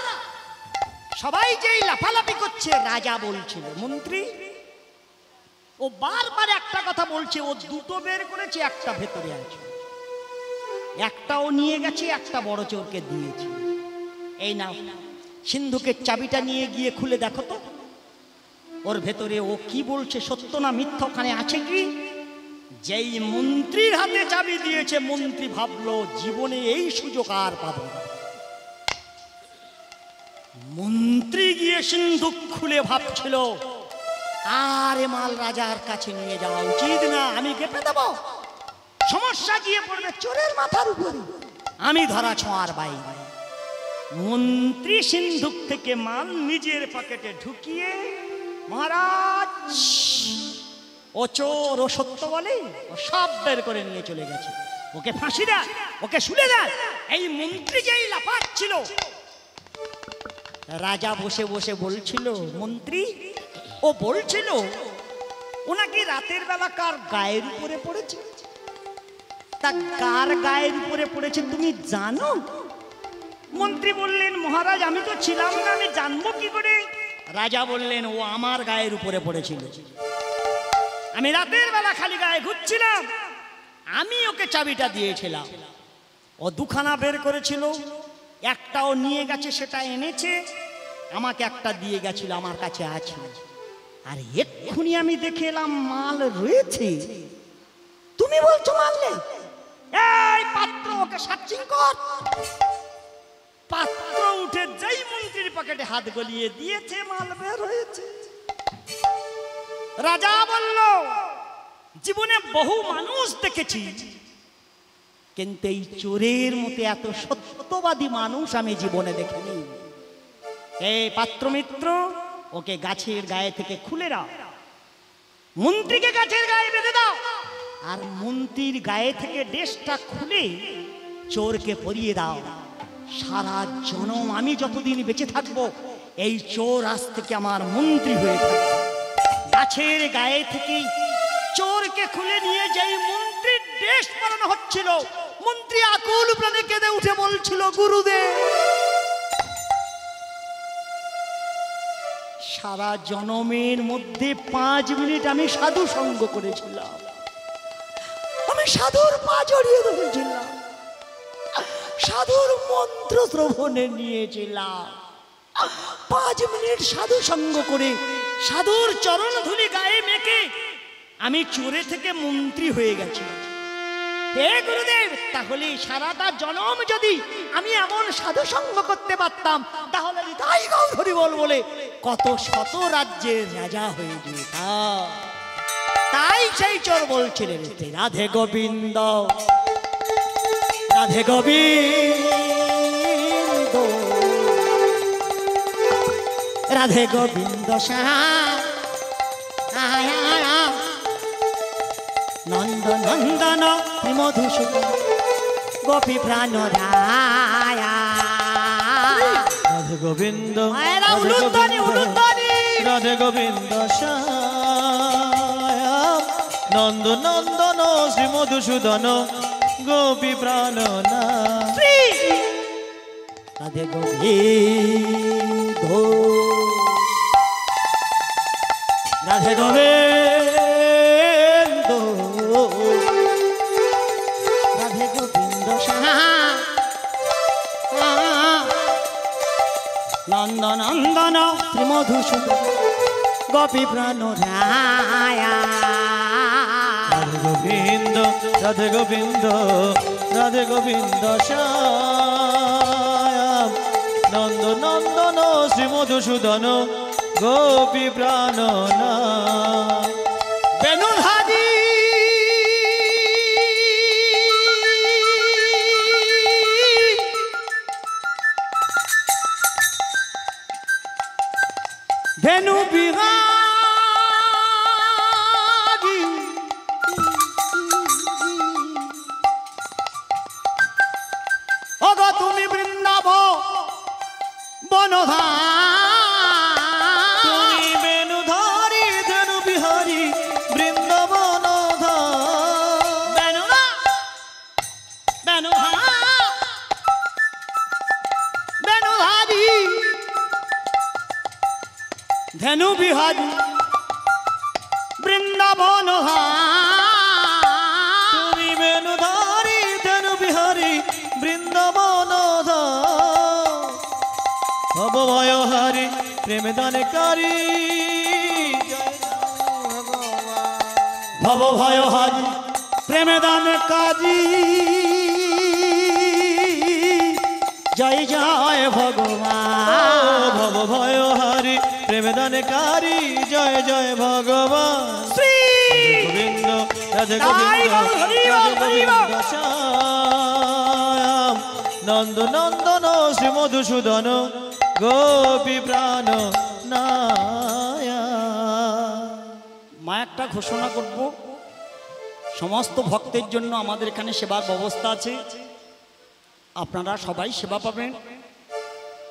সবাই যেই লাফালাফি করছে, রাজা বলছিল মন্ত্রী ও বারবার একটা কথা বলছে, ও 2টো বের করেছে, একটা ভেতরে আছে, একটাও নিয়ে গেছে, একটা বড় চোরকে দিয়েছে। এই নাও সিন্ধুকের চাবিটা নিয়ে গিয়ে খুলে দেখো তো ওর ভেতরে ও কি বলছে, সত্য না মিথ্যা ওখানে আছে কি। যেই মন্ত্রীর হাতে চাবি দিয়েছে, মন্ত্রী ভাবলো জীবনে এই সুযোগ আর পাবো না। মন্ত্রী গিয়ে সিন্ধুক খুলে ভাবছিল আর এ মাল রাজার কাছে নিয়ে যাওয়া উচিত না, আমি কেটে দেব, সমস্যা গিয়ে পড়বে চোরের মাথার উপরে, আমি ধরা ছোঁয়ার বাইরে। মন্ত্রী সিন্ধুক থেকে মাল নিজের পকেটে ঢুকিয়ে, মহারাজ ও চোর, ও সত্য বলে, ও সব বের করে নিয়ে চলে গেছে, ওকে ফাঁসি দেয়, ওকে শুলে দেয়। এই মন্ত্রী যেই লাফাচ্ছিল, রাজা বসে বসে বলছিল মন্ত্রী, ও বলছিল ও নাকি রাতের বেলা কার গায়ের উপরে পড়েছে, তা কার গায়ের উপরে পড়েছে তুমি জানো? মন্ত্রী বললেন মহারাজ আমি তো ছিলাম না, আমি জানবো কি করে? রাজা বললেন ও আমার গায়ের উপরে পড়েছিল, আমি রাতের বেলা খালি গায়ে ঘুরছিলাম, আমি ওকে চাবিটা দিয়েছিলাম, ও 2খানা বের করেছিল, একটাও নিয়ে গেছে, সেটা এনেছে, আমাকে একটা দিয়ে গেছিল, আমার কাছে আছে। আর এক্ষুনি আমি দেখে এলাম মাল রয়েছে, তুমি বলছো মাল নেই? এই পাত্র ওকে সার্চিং কর। পাত্র উঠে যেই মন্ত্রীর পকেটে হাত গলিয়ে দিয়েছে, মাল বের হয়েছে। রাজা বলল জীবনে বহু মানুষ দেখেছি, কিন্তু এই চোরের মতো এত সত্যবাদী মানুষ আমি জীবনে দেখিনি। এই পাত্র মিত্র, ওকে গাছের গায়ে থেকে খুলে দাও, মন্ত্রীকে গাছের গায়ে বেঁধে দাও, আর মন্ত্রীর গায়ে থেকে ড্রেসটা খুলে চোরকে পরিয়ে দাও। সারা জনম আমি যতদিন বেঁচে থাকবো, এই চোর আজ থেকে আমার মন্ত্রী হয়ে থাকবে। গাছের গায়ে থেকে চোরকে খুলে নিয়ে যেই মন্ত্রীর ড্রেস পরানো হচ্ছিল, মন্ত্রী আকুল প্রাণে কেঁদে উঠে বলছিল গুরুদেব, সারা জনমের মধ্যে 5 মিনিট আমি সাধু সঙ্গ করেছিলাম, আমি সাধুর পা জড়িয়ে ধরেছিলাম, সাধুর মন্ত্র শ্রবণে নিয়েছিলাম। 5 মিনিট সাধু সঙ্গ করে সাধুর চরণ ধুলি গায়ে মেখে আমি চোরে থেকে মন্ত্রী হয়ে গেছি। হে গুরুদেব, তাহলে সারাটা জনম যদি আমি এমন সাধু সঙ্গ করতে পারতাম তাহলে তাই গৌরী বল বলে কত শত রাজ্যের রাজা হয়ে যেতাম। তাই সেই চোর বলছিলেন, রাধে গোবিন্দ রাধে গোবিন্দ রাধে গোবিন্দ নন্দ নন্দন মধুসূদন গোপী প্রাণ রায়া। রাধে গোবিন্দ মায়েরা উলুধ্বনি উলুধ্বনি। রাধে গোবিন্দ শ্যাম নন্দ নন্দন শ্রী মধুসূদন গোপী প্রাণ শ্রী রাধে গোবিন্দ রাধে গোবিন্দ রাধে গোবিন্দ নন্দ নন্দন শ্রী মধুসূদন গোপী প্রাণ রায়া। রাধে গোবিন্দ রাধে গোবিন্দ রাধে গোবিন্দ শ্যাম নন্দ নন্দন শ্রী মধুসূদন গোপী প্রাণ বেনুধারী ধেনু বিহারী ওগো তুমি বৃন্দাব বনধারী। তুমি বেনুধারী ধেনু বিহারী বৃন্দাবন বেনুনা বেনুধা বেনুধারী ধেনু বিহারী বৃন্দাবন। তুমি বেনুধারী ধেনু বিহারী বৃন্দাবন ভবভয়হারী প্রেম দানকারী ভব ভয় হারি প্রেমে দান কাজী। জয় জয় ভগবান ভবভয়হারী প্রেম দানকারী জয় জয় ভগবান শ্রী গোবিন্দ রাধে গোবিন্দ রাধে গোবিন্দ শ্যাম নন্দ নন্দন শ্রী মধুসূদন গোপী প্রাণ নায়া। মা একটা ঘোষণা করব, সমস্ত ভক্তের জন্য আমাদের এখানে সেবার ব্যবস্থা আছে, আপনারা সবাই সেবা পাবেন।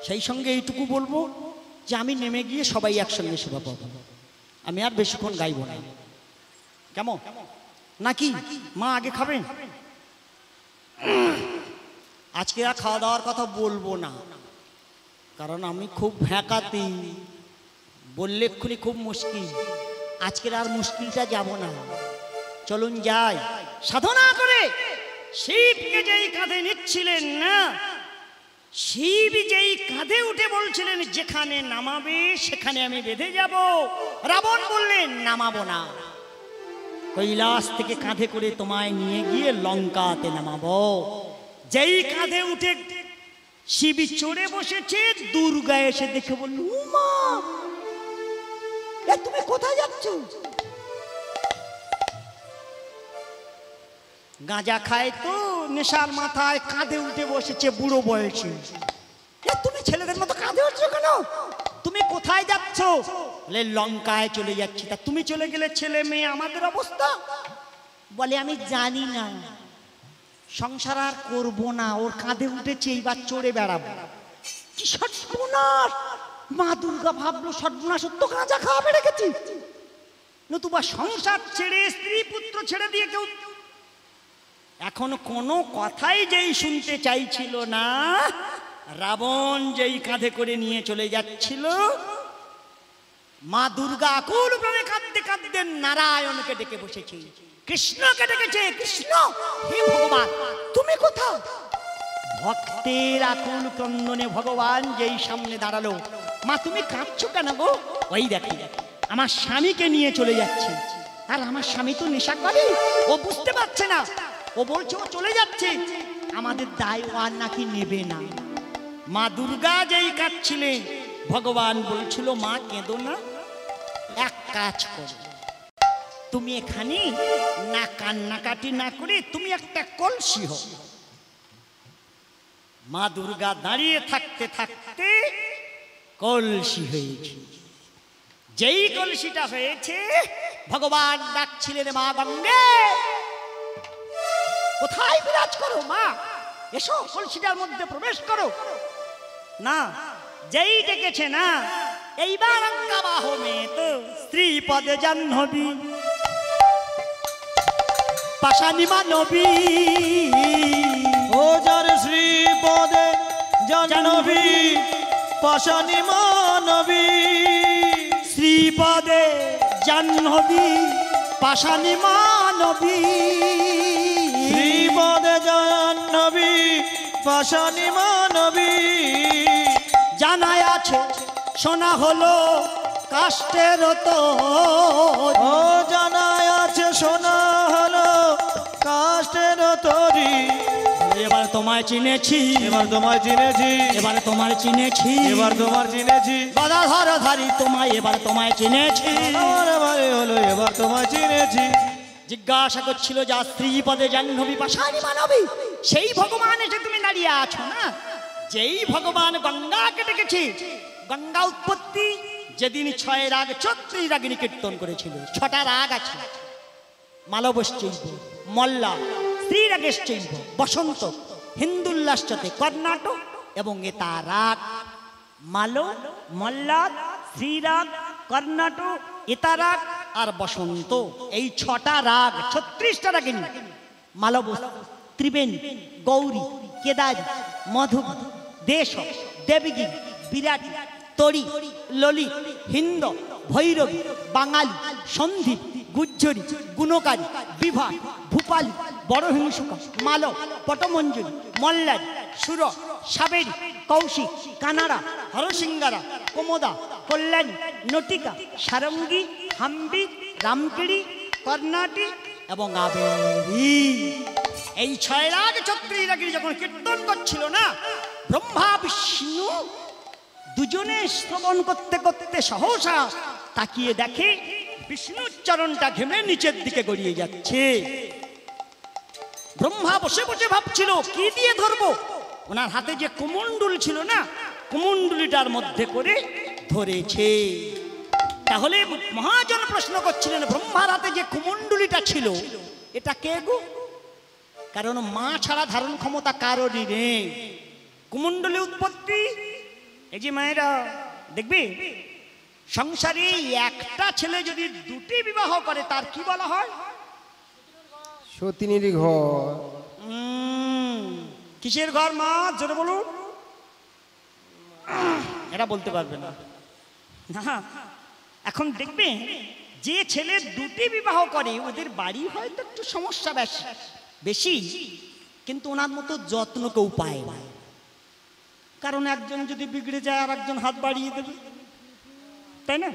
সেই সঙ্গে এইটুকু বলবো যে আমি নেমে গিয়ে সবাই একসঙ্গে সেবা পাবো। আমি আর বেশিক্ষণ গাইব না, কেমন নাকি? মা আগে খাবেন? আজকে আর খাওয়া দাওয়ার কথা বলবো না, কারণ আমি খুব ভ্যাঁকাতি, বললে এক্ষুনি খুব মুশকিল। আজকের আর মুশকিলটা যাব না, চলুন যাই। সাধনা করে শিবকে যেই কাঁধে নিচ্ছিলেন না, শিব যেই কাঁধে উঠে বলছিলেন যেখানে নামাবে সেখানে আমি বেঁধে যাব, রাবণ বললেন নামাবো না, কৈলাস থেকে কাঁধে করে তোমায় নিয়ে গিয়ে লঙ্কাতে নামাবো। যেই কাঁধে উঠে শিব চড়ে বসেছে, দুর্গা এসে দেখে বলল, উমা এ তুমি কোথায় যাচ্ছ? গাঁজা খায় তো, নেশার মাথায় কাঁধে উঠে বসেছে বুড়ো বয়সে। এ তুমি ছেলেদের মতো কাঁধে উঠছো কেন? তুমি কোথায় যাচ্ছ? বলে লঙ্কায় চলে যাচ্ছি। তা তুমি চলে গেলে ছেলে মেয়ে আমাদের অবস্থা? বলে আমি জানি না, সংসার আর করবো না, ওর কাঁধে উঠেছে এইবার চড়ে বেড়াবো। কি সর্বনাশ! মা দুর্গা ভাবলো সর্বনাশ, তো গাঁজা খাওয়া বেড়ে গেছি, নতুবা সংসার ছেড়ে স্ত্রী পুত্র ছেড়ে দিয়ে কেউ এখন কোনো কথাই যেই শুনতে চাইছিল না, রাবণ যেই কাঁধে করে নিয়ে চলে যাচ্ছিল, মা দুর্গা আকুল প্রাণে কাঁদতে কাঁদতে নারায়ণকে ডেকে বসেছে, কৃষ্ণকে ডেকেছে, কৃষ্ণ হে ভগবান তুমি কোথাও? ভক্তের আকুল ক্রন্দনে ভগবান যেই সামনে দাঁড়ালো, মা তুমি কাঁদছো কেন গো? ওই দেখি আমার স্বামীকে নিয়ে চলে যাচ্ছে, আর আমার স্বামী তো নেশা করে, ও বুঝতে পারছে না, ও বলছে ও চলে যাচ্ছে, আমাদের দায় ও আর নাকি নেবে না। মা দুর্গা যেই কাঁদছিলেন, ভগবান বলছিল মা কেঁদো না, এক কাজ করো, তুমি এখানে না কান্নাকাটি না করে তুমি একটা কলসি হও। মা দুর্গা দাঁড়িয়ে থাকতে থাকতে কলসি হয়েছে। যেই কলসিটা হয়েছে, ভগবান ডাকছিলেন মা গঙ্গে, কোথায় বিরাজ করো মা, এসো কলসিটার মধ্যে প্রবেশ করো না। যেই ডেকেছে না, এইবার অঙ্গাবাহ মেয়ে তো শ্রীপদে জাহ্নবী, পাশানি মানবী, ও যার শ্রীপদে জাহ্নবী, পাশানি মানবী, শ্রীপদে জাহ্নবী, পাশানি মানবী, শ্রীপদে জাহ্নবী, পাশানি মানবী, জানাই আছে শোনা হলো কাষ্টের তো, ও জানাই আছে শোনা হলো কাষ্টের তরি। এবার তোমায় চিনেছি, এবার তোমায় চিনেছি, এবার তোমার চিনেছি, এবার তোমার চিনেছি, গদাধর ধারি তোমায় এবার তোমায় চিনেছি। আমার বাড়ি হলো এবার তোমায় চিনেছি। জিজ্ঞাসা করছিল যা শ্রীপদে জাহ্নবী, পাশানি মানবী, সেই ভগবান এসে তুমি দাঁড়িয়ে আছো না। যেই ভগবান গঙ্গাকে ডেকেছে, গঙ্গা উৎপত্তি যেদিন 6 রাগ 34 রাগিনী কীর্তন করেছিল। 6টা রাগ আছে, মালবশ্চৈব, মল্লা, শ্রীরাগেশ্চৈব, বসন্ত, হিন্দুল্লাসচতে, কর্ণাটক এবং এতা রাগ। মালো, মল্লাদ, শ্রীরাগ, কর্ণাটক, এতা রাগ আর বসন্ত, এই 6টা রাগ 36টা রাগিনী। মালবস, ত্রিবেণী, গৌরী, কেদারী, মধু, দেশ, দেবগী, বিরাটি, তরি, ললিত, হিন্দ, ভৈরবী, বাঙালি, সন্দীপ, গুজ্জরী, গুণকারী, বিভা, ভূপালী, বড়হিংসুকা, মালব, পটমঞ্জুরি, মল্লারি, সুর, সাবেরী, কৌশিক, কানাড়া, হরসিংগারা, কোমদা, কল্যাণী, নটিকা, সারঙ্গী, হাম্বি, রামকিড়ি, কর্ণাটি এবং আবেরি। এই 6 রাগ 34 রাগিনী যখন কীর্তন করছিল না, ব্রহ্মা বিষ্ণু দুজনে শ্রবণ করতে করতে সহসা তাকিয়ে দেখে বিষ্ণুর চরণটা ঘেমে নিচের দিকে গড়িয়ে যাচ্ছে। ব্রহ্মা বসে বসে ভাবছিল কি দিয়ে ধরবো, ওনার হাতে যে কুমণ্ডল ছিল না, কুমণ্ডলিটার মধ্যে করে ধরেছে। তাহলে মহাজন প্রশ্ন করছিলেন, ব্রহ্মার হাতে যে কুমণ্ডলিটা ছিল এটা কে গো? কারণ মা ছাড়া ধারণ ক্ষমতা কারোরই নেই। কুমণ্ডলী উৎপত্তি, এই যে মায়েরা দেখবে সংসারে একটা ছেলে যদি 2টি বিবাহ করে তার কি বলা হয়? সতীনীর ঘর। কিসের ঘর মা, জোরে বলুন। এরা বলতে পারবে না। না, এখন দেখবে যে ছেলে 2টি বিবাহ করে ওদের বাড়ি হয়তো একটু সমস্যা বেশি, কিন্তু ওনার মতো যত্ন কেউ পায় না। কারণ একজন যদি বিগড়ে যায় আর একজন হাত বাড়িয়ে দেবে, তাই না?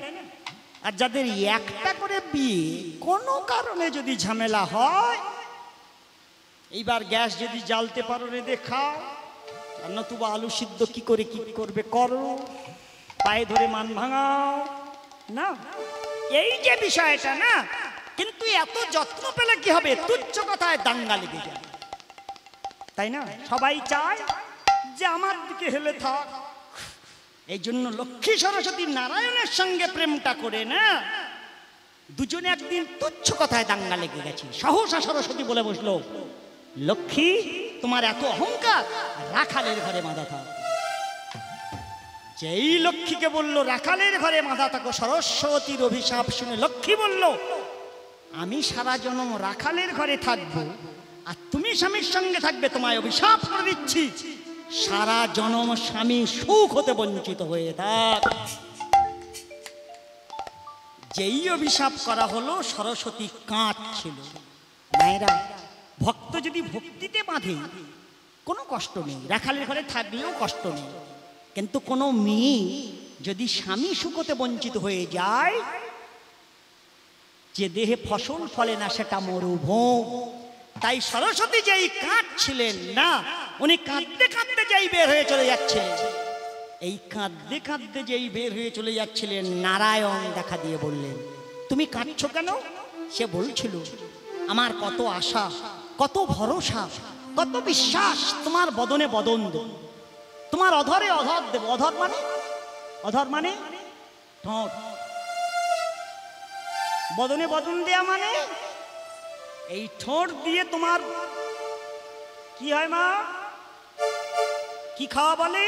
আর যাদের একটা করে বিয়ে, কোনো কারণে যদি ঝামেলা হয়, এইবার গ্যাস যদি জ্বালতে পারো রে দেখাও, আর নতুবা আলু সিদ্ধ কি করে কি করবে করো, পায়ে ধরে মান ভাঙাও না, এই যে বিষয়টা না। কিন্তু এত যত্ন পেলে কি হবে, তুচ্ছ কথায় দাঙ্গা লেগে যায়, তাই না? সবাই চায় যে আমার দিকে হেলে থাক। এই জন্য লক্ষ্মী সরস্বতী নারায়ণের সঙ্গে প্রেমটা করে না, দুজনে একদিন তুচ্ছ কথায় দাঙ্গা লেগে গেছে। সহসা সরস্বতী বলে বসলো, লক্ষ্মী তোমার এত অহংকার, রাখালের ঘরে বাঁধা থাক। যেই লক্ষ্মীকে বললো রাখালের ঘরে বাঁধা থাকো, সরস্বতীর অভিশাপ শুনে লক্ষ্মী বলল, আমি সারা জন্ম রাখালের ঘরে থাকবো আর তুমি স্বামীর সঙ্গে থাকবে, তোমায় অভিশাপ করে দিচ্ছি, সারা জন্ম স্বামী সুখ হতে বঞ্চিত হয়ে থাক। যেই অভিশাপ করা হলো, সরস্বতী কাঁদছিল। মায়েরা, ভক্ত যদি ভক্তিতে বাঁধে কোনো কষ্ট নেই, রাখালের ঘরে থাকলেও কষ্ট নেই। কিন্তু কোনো মেয়ে যদি স্বামী সুখতে বঞ্চিত হয়ে যায়, যে দেহে ফসল ফলে না সেটা মরুভূম। তাই সরস্বতী যেই কাঁদছিলেন না, উনি কাঁদতে কাঁদতে যেই বের হয়ে চলে যাচ্ছিলেন, এই কাঁদতে কাঁদতে যেই বের হয়ে চলে যাচ্ছিলেন, নারায়ণ দেখা দিয়ে বললেন, তুমি কাঁদছো কেন? সে বলছিল, আমার কত আশা, কত ভরসা, কত বিশ্বাস তোমার বদনে বদন দেব, তোমার অধরে অধর দেব। অধর মানে? অধর মানে ঠোঁট। বদনে বদন দেয়া মানে এই ঠোঁট দিয়ে তোমার কি হয় মা? কি খাওয়া বলে?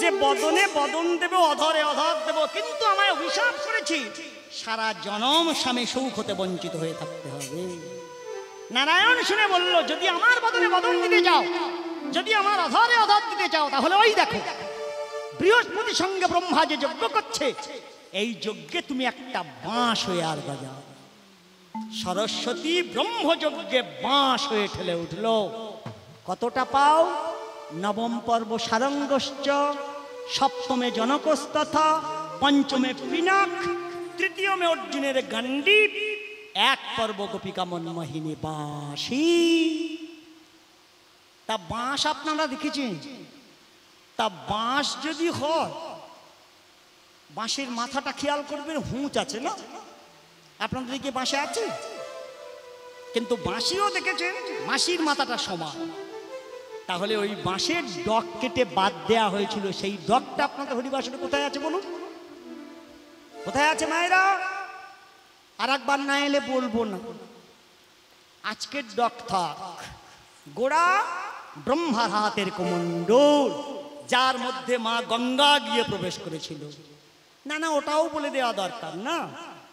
যে বদনে বদন দেব, অধরে অধর দেব, কিন্তু আমায় অভিশাপ করেছি সারা জনম স্বামী সুখ হতে বঞ্চিত হয়ে থাকতে হবে। নারায়ণ শুনে বলল, যদি আমার বদনে বদন দিতে চাও, যদি আমার অধরে অধর দিতে চাও, তাহলে ওই দেখো বৃহস্পতির সঙ্গে ব্রহ্মা যে যজ্ঞ করছে, এই যজ্ঞে তুমি একটা বাঁশ হয়ে আর বাজাও। সরস্বতী ব্রহ্মযজ্ঞে বাঁশ হয়ে ঠেলে উঠল। কতটা পাও? নবম পর্ব সারঙ্গশ্চ, সপ্তমে জনকস্তথা, পঞ্চমে পিনাক, তৃতীয়মে অর্জুনের গান্ডীব, এক পর্ব গোপিকা মনমোহিনী বাঁশি। তা বাঁশ আপনারা দেখেছেন? তা বাঁশ যদি হয়, বাঁশের মাথাটা খেয়াল করবেন, হুঁচ আছে না? আপনাদের দিকে বাঁশে আছে? কিন্তু বাঁশিও দেখেছেন বাঁশির মাথাটা সমান। তাহলে ওই বাঁশের ডগ কেটে বাদ দেয়া হয়েছিল, সেই ডগটা আপনাদের হরিবাসনে কোথায় আছে বলুন? কোথায় আছে মায়েরা? আর একবার না এলে বলবো না। আজকের ডগ থাক, গোড়া ব্রহ্মার হাতের কমণ্ডল, যার মধ্যে মা গঙ্গা গিয়ে প্রবেশ করেছিল। না না, ওটাও বলে দেওয়া দরকার না।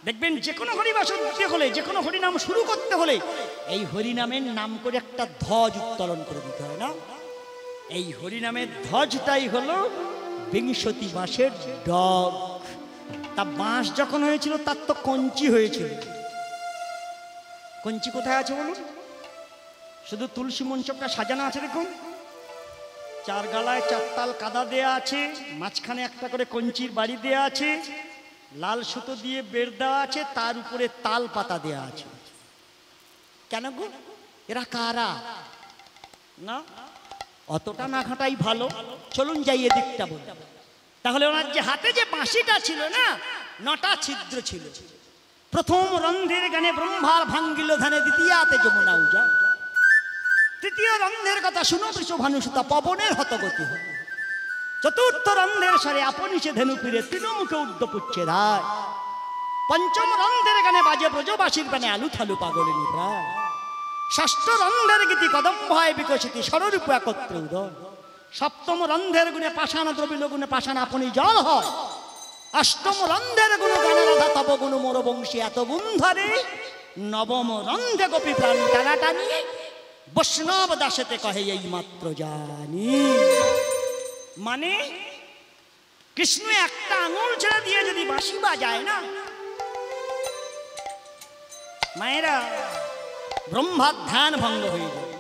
দেখবেন যে কোনো হরিবাসন দিতে হলে, যে কোনো হরিনাম শুরু করতে হলে, এই হরিনামের নাম করে একটা ধ্বজ উত্তোলন করে দিতে হয় না? এই হরিনামের ধ্বজটাই হলো বিংশতি বাঁশের ডগ। তা বাঁশ যখন হয়েছিল তার তো কঞ্চি হয়েছিল। কঞ্চি কোথায় আছে বলুন? শুধু তুলসী মঞ্চকটা সাজানো আছে দেখুন, চার গালায় চারতাল কাদা দেয়া আছে, মাঝখানে একটা করে কঞ্চির বাড়ি দেয়া আছে, লাল সুতো দিয়ে বের দেওয়া আছে, তার উপরে তাল পাতা দেয়া আছে। কেন গো? এরা কারা? না, অতটা না ঘাটাই ভালো, চলুন যাই এদিকটা বল। তাহলে ওনার যে হাতে যে বাঁশিটা ছিল না, 9টা ছিদ্র ছিল। প্রথম রন্ধের গানে ব্রহ্মার ভাঙ্গিল ধানে, দ্বিতীয়াতে যমুনা উজা। তৃতীয় রন্ধের কথা শুনো বৃষভানুসুতা, পবনের হতগতি। চতুর্থ রন্ধের স্বরে আপনি সে ধেনু ফিরে, তৃণমুখে উদ্য পুচ্ছে রায়। পঞ্চম রন্ধের গানে বাজে ব্রজবাসীর গানে আলু থালু পাগলিনী প্রায়। ষষ্ঠ রন্ধের গীতি কদম ভয় বিকশিতি, স্বরূপ একত্র উদয়। সপ্তম রন্ধের গুণে পাষাণ দ্রবিল গুণে পাষাণ আপনি জল হয়। অষ্টম রন্ধের গুণ গানে রাধা তব গুণ মোর বংশী এত গুণ ধরে। নবম রন্ধে গোপী প্রাণ টানাটানি, বৈষ্ণব দাসেতে কহে এই মাত্র জানি। মানে কৃষ্ণ একটা আঙুল ছেড়ে দিয়ে যদি বাঁশি বাজায় না মায়েরা, ব্রহ্মার ধ্যান ভঙ্গ হয়ে যায়।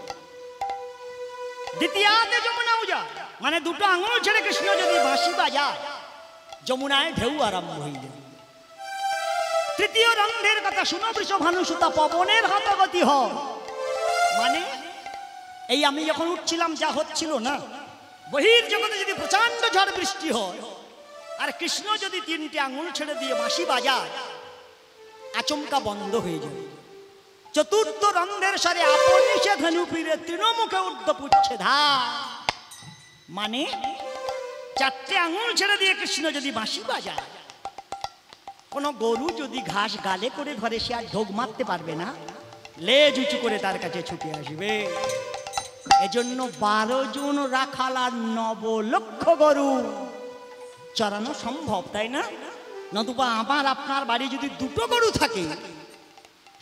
দ্বিতীয়াতে যমুনা উজা, মানে দুটো আঙুল ছেড়ে কৃষ্ণ যদি বাঁশি বাজায়, যমুনায় ঢেউ আরম্ভ হয়ে যায়। তৃতীয় রন্ধের কথা শুনো বৃষভানুসুতা, পবনের হতগতি হয়। মানে এই আমি যখন উঠছিলাম যা হচ্ছিল না, বহির জগতে যদি প্রচন্ড ঝড় বৃষ্টি হয়, আর কৃষ্ণ যদি 3টে আঙুল ছেড়ে দিয়ে বাঁশি বাজায়, আচমকা বন্ধ হয়ে যাবে। চতুর্থ রন্ধের সারে আপনি সে ধনু ফিরে, তৃণমুখে উর্ধ্ব পুচ্ছে ধা। মানে 4টে আঙুল ছেড়ে দিয়ে কৃষ্ণ যদি বাঁশি বাজায়, কোনো গরু যদি ঘাস গালে করে ঘরে, সে আর ঢোক মারতে পারবে না, লেজ উঁচু করে তার কাছে ছুটে আসবে। এজন্য 12 জন রাখাল আর 9 লক্ষ গরু চড়ানো সম্ভব, তাই না? নতুবা আমার আপনার বাড়ি যদি 2টো গরু থাকে,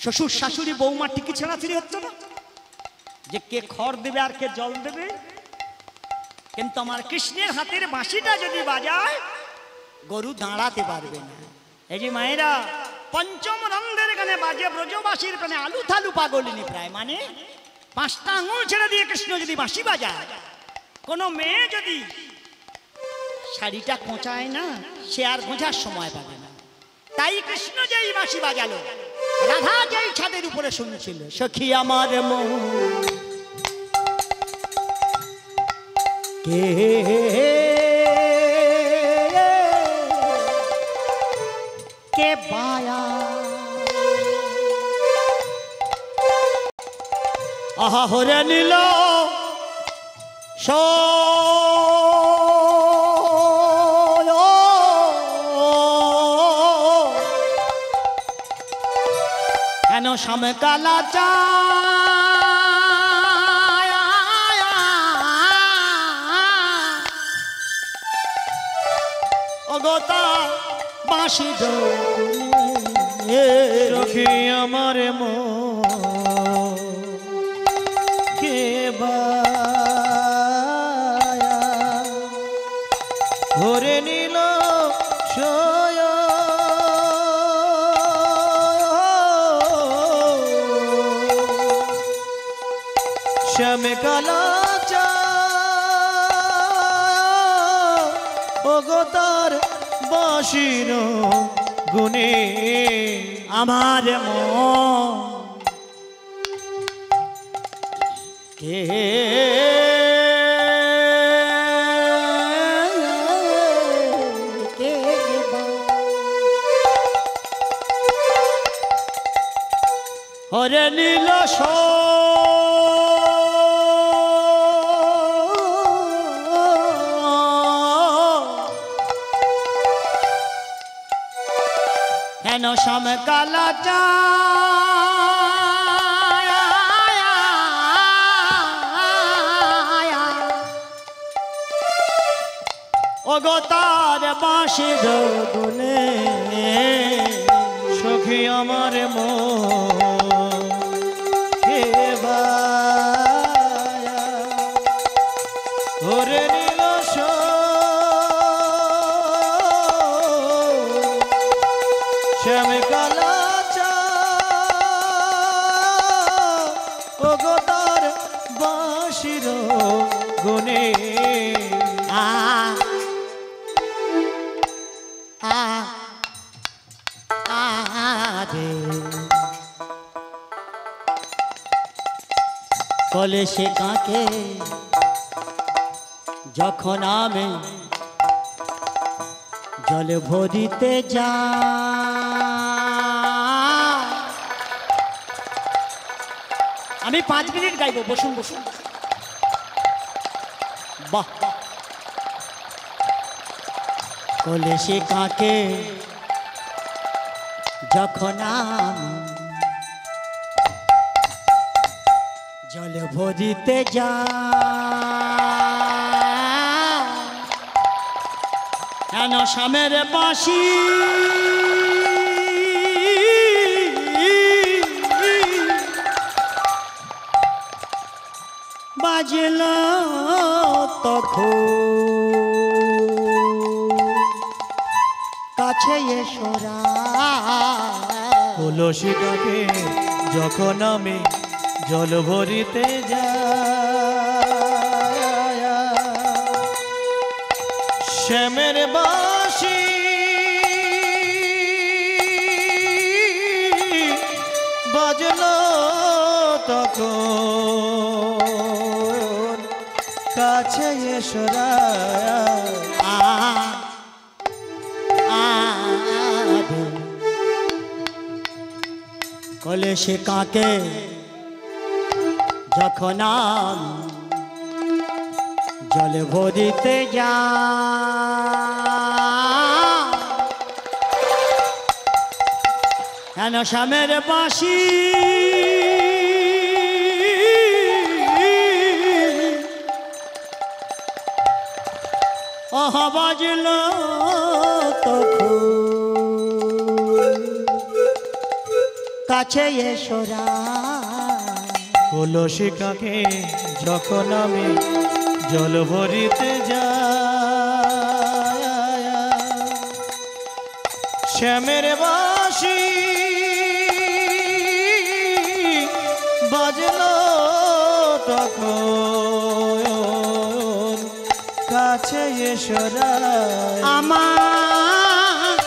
শ্বশুর শাশুড়ি বৌমা টিকি ছেঁড়াছিড়ি হচ্ছে না, যে কে খড় দেবে আর কে জল দেবে। কিন্তু আমার কৃষ্ণের হাতের বাঁশিটা যদি বাজায়, গরু দাঁড়াতে পারবে না। এই যে মায়েরা, পঞ্চম রন্ধের গানে বাজে ব্রজবাসীর গানে আলু থালু পাগলিনী প্রায়। মানে 5টা আঙুল ছেড়ে দিয়ে কৃষ্ণ যদি বাঁশি বাজায়, কোনো মেয়ে যদি শাড়িটা কোঁচায় না, সে আর গোঁজার সময় পাবে না। তাই কৃষ্ণ যেই বাঁশি বাজালো, রাধা যেই ছাদের উপরে শুনছিল, সখী আমার মন কে কে বায়া, আহা হরে নীল কেন সামে কালা চা অগতা বাঁশি সখী আমার মন কে বায়া ধরে নিল শ্যামে কালা চা অগতার বাঁশির গুনে আমার মন কে কে হরে নীল হেন শ্যাম কালা চা অগতার বাঁশি গুনে সখী আমার মন কে বায়া ধরে নিল শ্যামে কালা চা অগতার বাঁশির গুনে আ আ আরে কলে সে কাকে যখন আমি জলে ভরিতে যা আমি 5 মিনিট গাইব, বসুন বসুন। বাহ, কলে সে কাকে যখন আমি জল ভরিতে যা কেন স্বামের বাঁশি বাজল তখন কাছে এসোরা কলসিটাকে যখন আমি জল ভরিতে যাই শ্যামের বাঁশি বাজল তখন কাছে এসোরা কলে সে কাকে যখন আমি জলে ভরিতে যা কেন স্বামের বাঁশি আহা বাজল তখন কাছে এসোরা কলসিকাকে যখন আমি জল ভরিতে যাই শ্যামের বাঁশি বাজল যখন কাছে এসো রায় আমার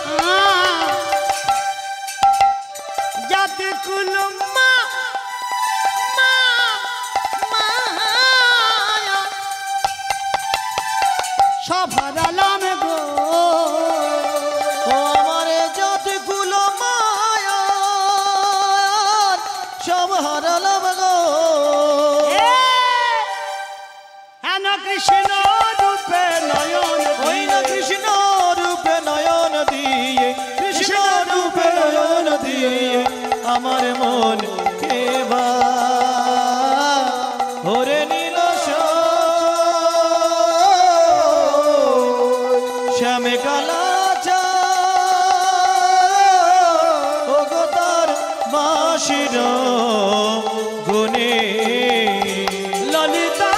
যাতে কুল মা সব হারালাম গো ও আমার যতগুলো মায়া সব হারালাম গো হেন কৃষ্ণ রূপে নয়ন ওই না কৃষ্ণ রূপে নয়ন দিয়ে কৃষ্ণ রূপে নয়ন দিয়ে আমার মন কেবা ওরে নীল শ্যামে কালা চা ও গো তার বাঁশির গুনে ললিতা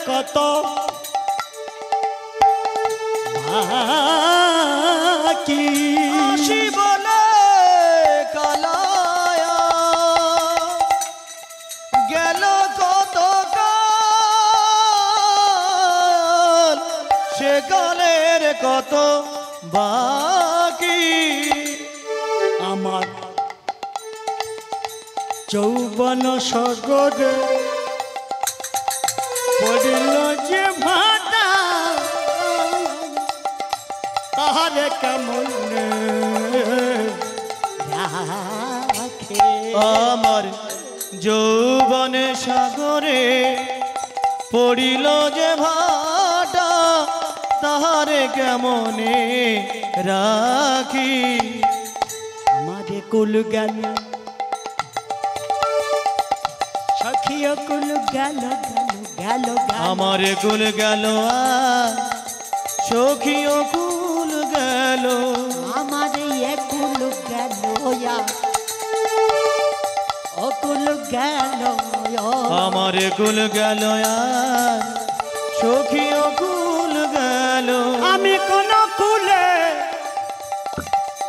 কত বাকি আসি বলে কালায়া গেল কত কাল সে কালের কত বাকি আমার যৌবন সগরে পড়ল যে ভাটা তাহারে কেমন রাখে আমার যৌবনে সাগরে পড়িল যে ভাটা তাহারে কেমনে রাখি আমারে কুল গেল সখিও কুল গেল গেল আমার কুল গেল সখিও কুল গেল আমারে কুল গেল ও কুল গেল আমার কুল গেল সখিও কুল গেল আমি কোন কুলে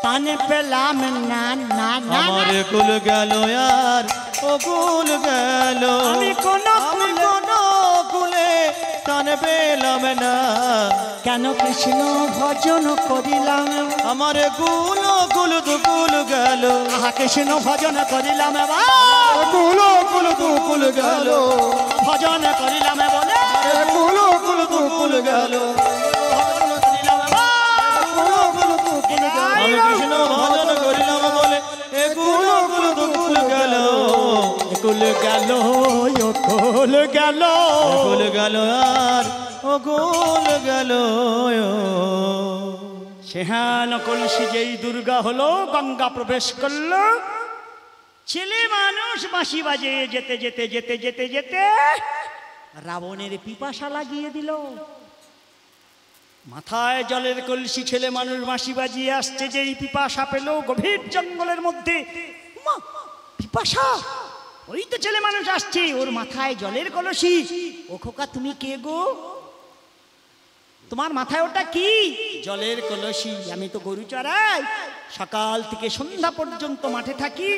তানে পেলাম না না না আমার কুল গেল ও কুল গেল আমি কোন কুলে টান পেলাম না কেন কৃষ্ণ ভজন করিলাম আমার কুল কুল দুকুল গেল আহা কৃষ্ণ ভজন করিলাম কুল কুল তু কুল গেল ভজন করিলাম বলে কুল কুল তু কুল গেল ভজন করিলাম কুল কুল তু কুল গেল আমি কৃষ্ণ ভজন করিলাম বলে এ কুল কুল দুকুল গেল কুল গেল ও কুল গেল কুল গেল ও কুল গেল সেহান কলসি যেই দুর্গা হলো গঙ্গা প্রবেশ করলো ছেলে মানুষ বাঁশি বাজে যেতে যেতে যেতে যেতে যেতে রাবণের পিপাসা লাগিয়ে দিল মাথায় জলের কলসি ছেলে মানুষ বাঁশি বাজিয়ে আসছে যেই পিপাসা পেল গভীর জঙ্গলের মধ্যে মা, পিপাসা ওই তো ছেলে মানুষ আসছে ওর মাথায় জলের কলসি ও খোকা তুমি কে গো তোমার মাথায় ওটা কি জলের কলসি আমি তো গরু চড়াই সকাল থেকে সন্ধ্যা পর্যন্ত মাঠে থাকি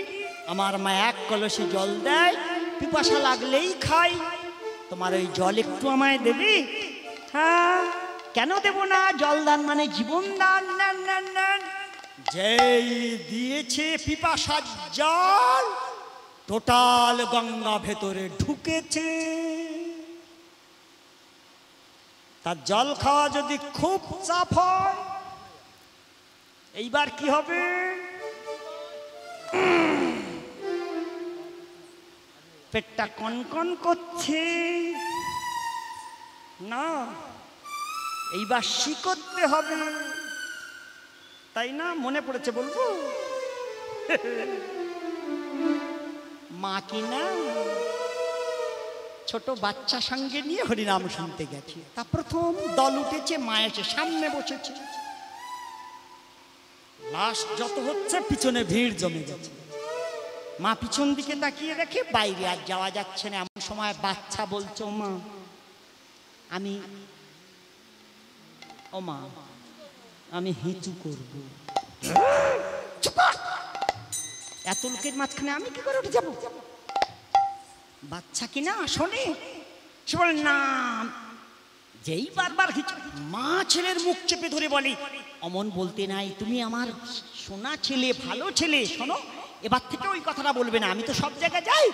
আমার মা এক কলসি জল দেয় পিপাসা লাগলেই খাই তোমার ওই জল একটু আমায় দেবে হ্যাঁ কেন দেব না জল দান মানে জীবন দান নেন নেন নেন যেই দিয়েছে পিপাসার জল টোটাল গঙ্গা ভেতরে ঢুকেছে তার জল খাওয়া যদি খুব চাপ হয় এইবার কি হবে পেটটা কনকন করছে না, এইবার শিখতে হবে, তাই না? মনে পড়েছে বলবো? মা কি না ছোট বাচ্চা সঙ্গে নিয়ে হরিনাম শুনতে গেছে, তা প্রথম দল উঠেছে, মা এসে সামনে বসেছে, লাস্ট যত হচ্ছে পিছনে ভিড় জমে গেছে। মা পিছন দিকে তাকিয়ে রেখে বাইরে আর যাওয়া যাচ্ছে না। এমন সময় বাচ্চা বলছে, ও মা আমি হিঁচু করব। এত লোকের মাঝখানে আমি কি করে উঠে যাবো? বাচ্চা কিনা শোনে, সে বলে না। যেই বারবার হিঁচু, মা ছেলের মুখ চেপে ধরে বলে, অমন বলতে নাই, তুমি আমার সোনা ছেলে, ভালো ছেলে, শোনো এবার থেকে ওই কথাটা বলবে না, আমি তো সব জায়গায় যাই,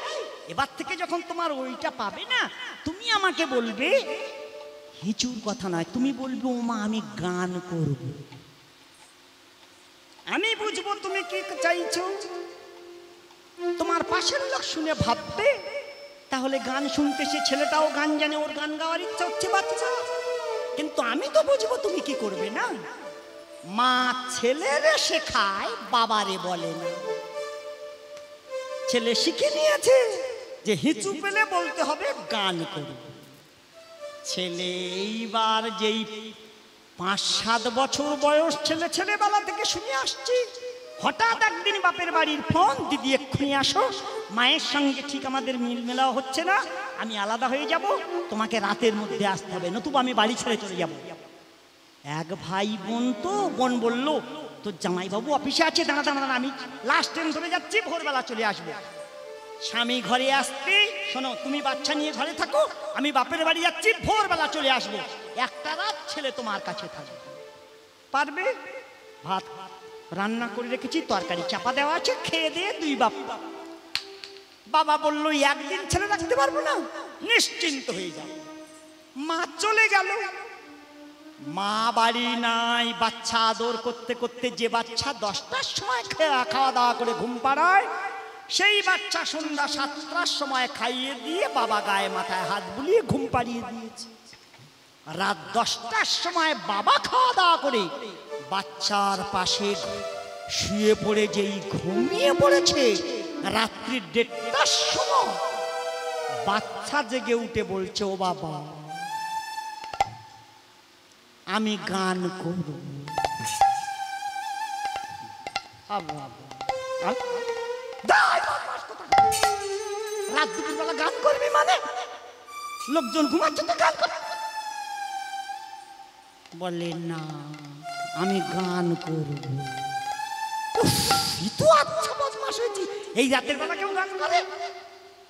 এবার থেকে যখন তোমার ওইটা পাবে না, তুমি আমাকে বলবে হিঁচুর কথা নয়, তুমি বলবে ও মা আমি গান করব, আমি বুঝবো তুমি কি চাইছো। তোমার পাশের লোক শুনে ভাববে তাহলে গান শুনতে সে ছেলেটাও গান জানে, ওর গান গাওয়ার ইচ্ছা হচ্ছে বাচ্চা, কিন্তু আমি তো বুঝবো তুমি কি করবে না। মা ছেলেরে শেখায়, বাবারে বলে না। ছেলে শিখে নিয়েছে যে হিঁচু পেলে বলতে হবে গান করব। ছেলে এইবার যেই 5-7 বছর বয়স, ছেলেবেলা থেকে শুনে আসছি, হঠাৎ একদিন বাপের বাড়ির ফোন, দিদি এক্ষুনি আসো, মায়ের সঙ্গে ঠিক আমাদের মিল মেলাও হচ্ছে না, আমি আলাদা হয়ে যাব, তোমাকে রাতের মধ্যে আসতে হবে, নতুবা আমি বাড়ি ছেড়ে চলে যাব। এক ভাই বোন, তো বোন বলল তোর জামাইবাবু অফিসে আছে, দাঁড়া দাঁড়া আমি লাস্ট ট্রেন ধরে যাচ্ছি, ভোরবেলা চলে আসবো। স্বামী ঘরে আসতে, শোনো তুমি বাচ্চা নিয়ে ঘরে থাকো, আমি বাপের বাড়ি যাচ্ছি, ভোরবেলা চলে আসবো, একটা রাত ছেলে তোমার কাছে থাকবে, পারবে? ভাত রান্না করে রেখেছি, তরকারি চাপা দেওয়া আছে, খেয়ে দিয়ে দুই বাপ। বাবা বললো একদিন ছেলে রাখতে পারবো না, নিশ্চিন্ত হয়ে যাও। মা চলে গেল, মা বাড়ি নাই, বাচ্চা আদর করতে করতে যে বাচ্চা 10টার সময় খাওয়া দাওয়া করে ঘুম পাড়ায়, সেই বাচ্চা সন্ধ্যা 7টার সময় খাইয়ে দিয়ে বাবা গায়ে মাথায় হাত বুলিয়ে ঘুম পাড়িয়ে দিয়েছে। রাত 10টার সময় বাবা খাওয়া দাওয়া করে বাচ্চার পাশে শুয়ে পড়ে যেই ঘুমিয়ে পড়েছে, রাত্রি 1:30টার সময় বাচ্চা জেগে উঠে বলছে, ও বাবা আমি গান করব। রাত 2 বেলা গান করবি মানে? লোকজন ঘুমাচ্ছে তো গান করবি? বলে না আমি গান করব। তো আচ্ছা বদমাশ হয়েছি, এই রাতের বেলা কেউ গান করে?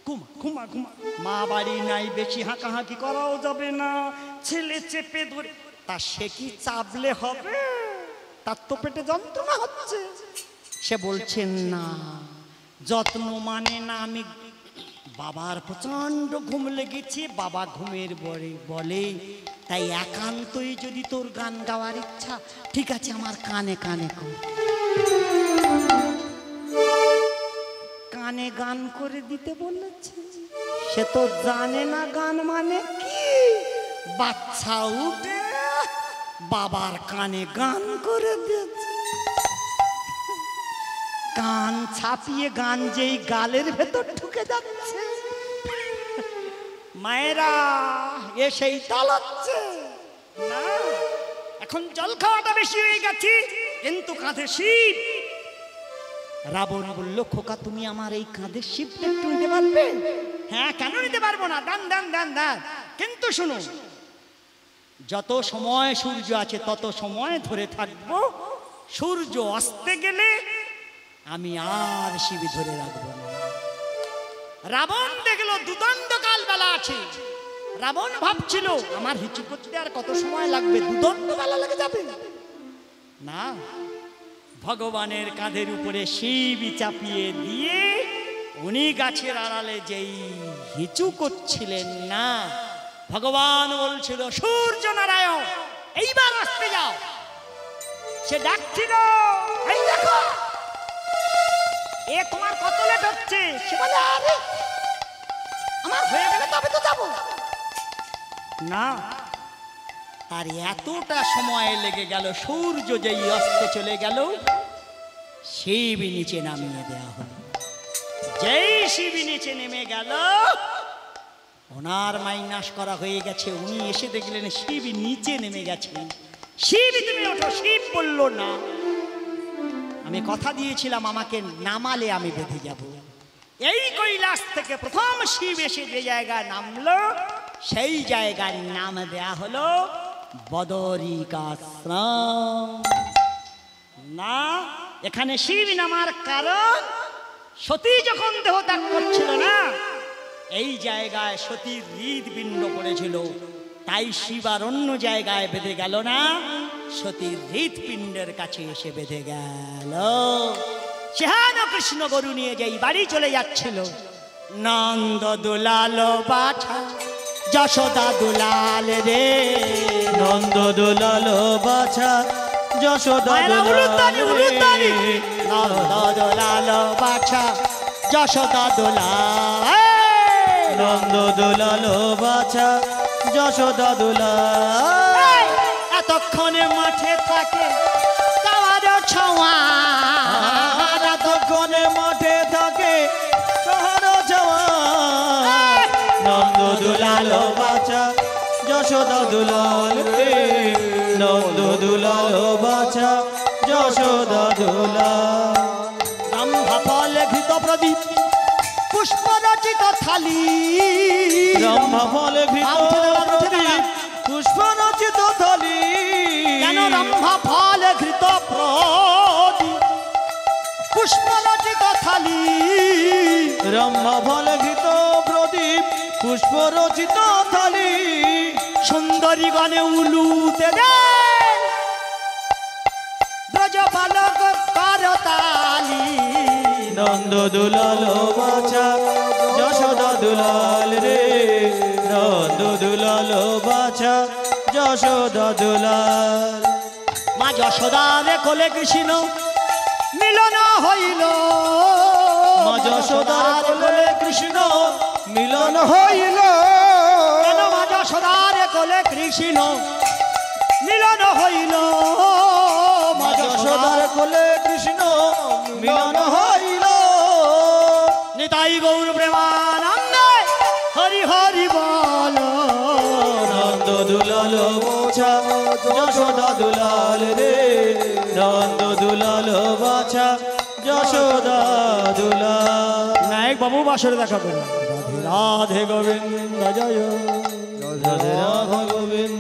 ঘুমা ঘুমা ঘুমা। মা বাড়ি নাই, বেশি হাঁকাহাঁকি করাও যাবে না, ছেলে চেপে ধরে, তা সে কি চাপলে হবে? তার তো পেটে যন্ত্রণা হচ্ছে। সে বলছেন না, যত্ন মানে না। আমি বাবার প্রচন্ড ঘুম লেগেছে, বাবা ঘুমের পরে বলে, তাই একান্তই যদি তোর গান গাওয়ার ইচ্ছা, ঠিক আছে আমার কানে কানে কর। কানে গান করে দিতে বলেছে, সে তো জানে না গান মানে কি। বাচ্চা উঠে বাবার কানে গান করে দিয়েছে। গান ছাপিয়ে গান যেই গালের ভেতর ঢুকে যাচ্ছে, মায়েরা এসেই তালাচ্ছে না। এখন জল খাওয়াটা বেশি হয়ে গেছে, কিন্তু কাঁধে শিব। রাবণ বলল, খোকা তুমি আমার এই কাঁধের শিবটা একটু নিতে পারবে? হ্যাঁ, কেন নিতে পারবো না, দান দান দান দান। কিন্তু শুনো, যত সময় সূর্য আছে তত সময় ধরে থাকবো, সূর্য অস্তে গেলে আমি আর শিবি ধরে রাখবো না। রাবণ দেখলো দুদণ্ডকাল বেলা আছে। রাবণ ভাবছিল আমার হিচু করতে আর কত সময় লাগবে, দুদণ্ড বেলা লেগে যাবে না। ভগবানের কাঁধের উপরে শিবই চাপিয়ে দিয়ে উনি গাছের আড়ালে যেই হিচু করছিলেন না, ভগবান বলছিল, সূর্য নারায়ণ এইবার আসতে যাও। সে ডাকছিল, এই দেখো এ তোমার কত লেট হচ্ছে। সে বলে, আরে আমার হয়ে গেলে তবে তো যাব না। আর এতটা সময় লেগে গেল, সূর্য যেই অস্তে চলে গেল, শিব নিচে নামিয়ে দেওয়া হলো। যেই শিব নিচে নেমে গেল, ওনার মাইনাস করা হয়ে গেছে। উনি এসে দেখলেন শিব নিচে নেমে গেছে। শিব তুমি ওঠো। শিব বলল না, আমি কথা দিয়েছিলাম আমাকে নামালে আমি বেঁধে যাব। এই কৈলাস থেকে প্রথম শিব এসে যে জায়গায় নামলো, সেই জায়গার নাম দেয়া হলো বদরিকাশ্রম। না, এখানে শিব নামার কারণ, সতী যখন দেহ ত্যাগ করছিল না, এই জায়গায় সতীর হৃদপিণ্ড পড়েছিল, তাই শিব আর অন্য জায়গায় বেঁধে গেল না, সতীর হৃদপিণ্ডের কাছে এসে বেঁধে গেল। সেহান কৃষ্ণ গরু নিয়ে যেই বাড়ি চলে যাচ্ছিল, নন্দ দুলাল বাছা যশোদা দুলাল রে, নন্দ দুলাল বাছা যশোদা মায়েরা উলুধ্বনি, উলুধ্বনি। নন্দ দুলাল বাছা যশোদা দুলাল, নন্দ দুলাল বাছা যশোদা দুলাল। এতক্ষণে মাঠে থাকে তার ছোঁয়া, এতক্ষণে মাঠে থাকে তাহার যাওয়া। নন্দ দুলাল বাছা যশোদা দুলাল রে, নন্দ দুলাল বাছা যশোদা দুলাল। রম্ভা ফলে ঘৃত প্রদীপ পুষ্প রচিত থালি, রম্ভা ফলে ঘৃত প্রদীপ পুষ্প রচিত থালি। কেন রম্ভা ফলে ঘৃত প্রদীপ পুষ্প রচিত থালি, রম্ভা ফলে ঘৃত প্রদীপ পুষ্প রচিত থালি। সুন্দরী গণে উলুতে দে ব্রজ বালক করতালি, নন্দ দুলাল বাছা যশোদা দুলাল রে, নন্দ দুলাল বাছা যশোদা দুলাল। মা যশোদারে কোলে কৃষ্ণ মিলন হইল, মা যশোদার কোলে কৃষ্ণ মিলন হইল। কেন মা যশোদারে কোলে কৃষ্ণ মিলন হইল, মা যশোদার কোলে কৃষ্ণ মিলন হইল। নিতাই গৌর প্রেমানন্দে হরি হরি বল। নন্দ দুলাল বাছা যশোদা দুলাল রে, নন্দ দুলাল বাছা যশোদা দুলাল। নায়ক বাবু বাসরে দেখা করুন। রাধে রাধে গোবিন্দ জয়। রাধে রাধে গোবিন্দ।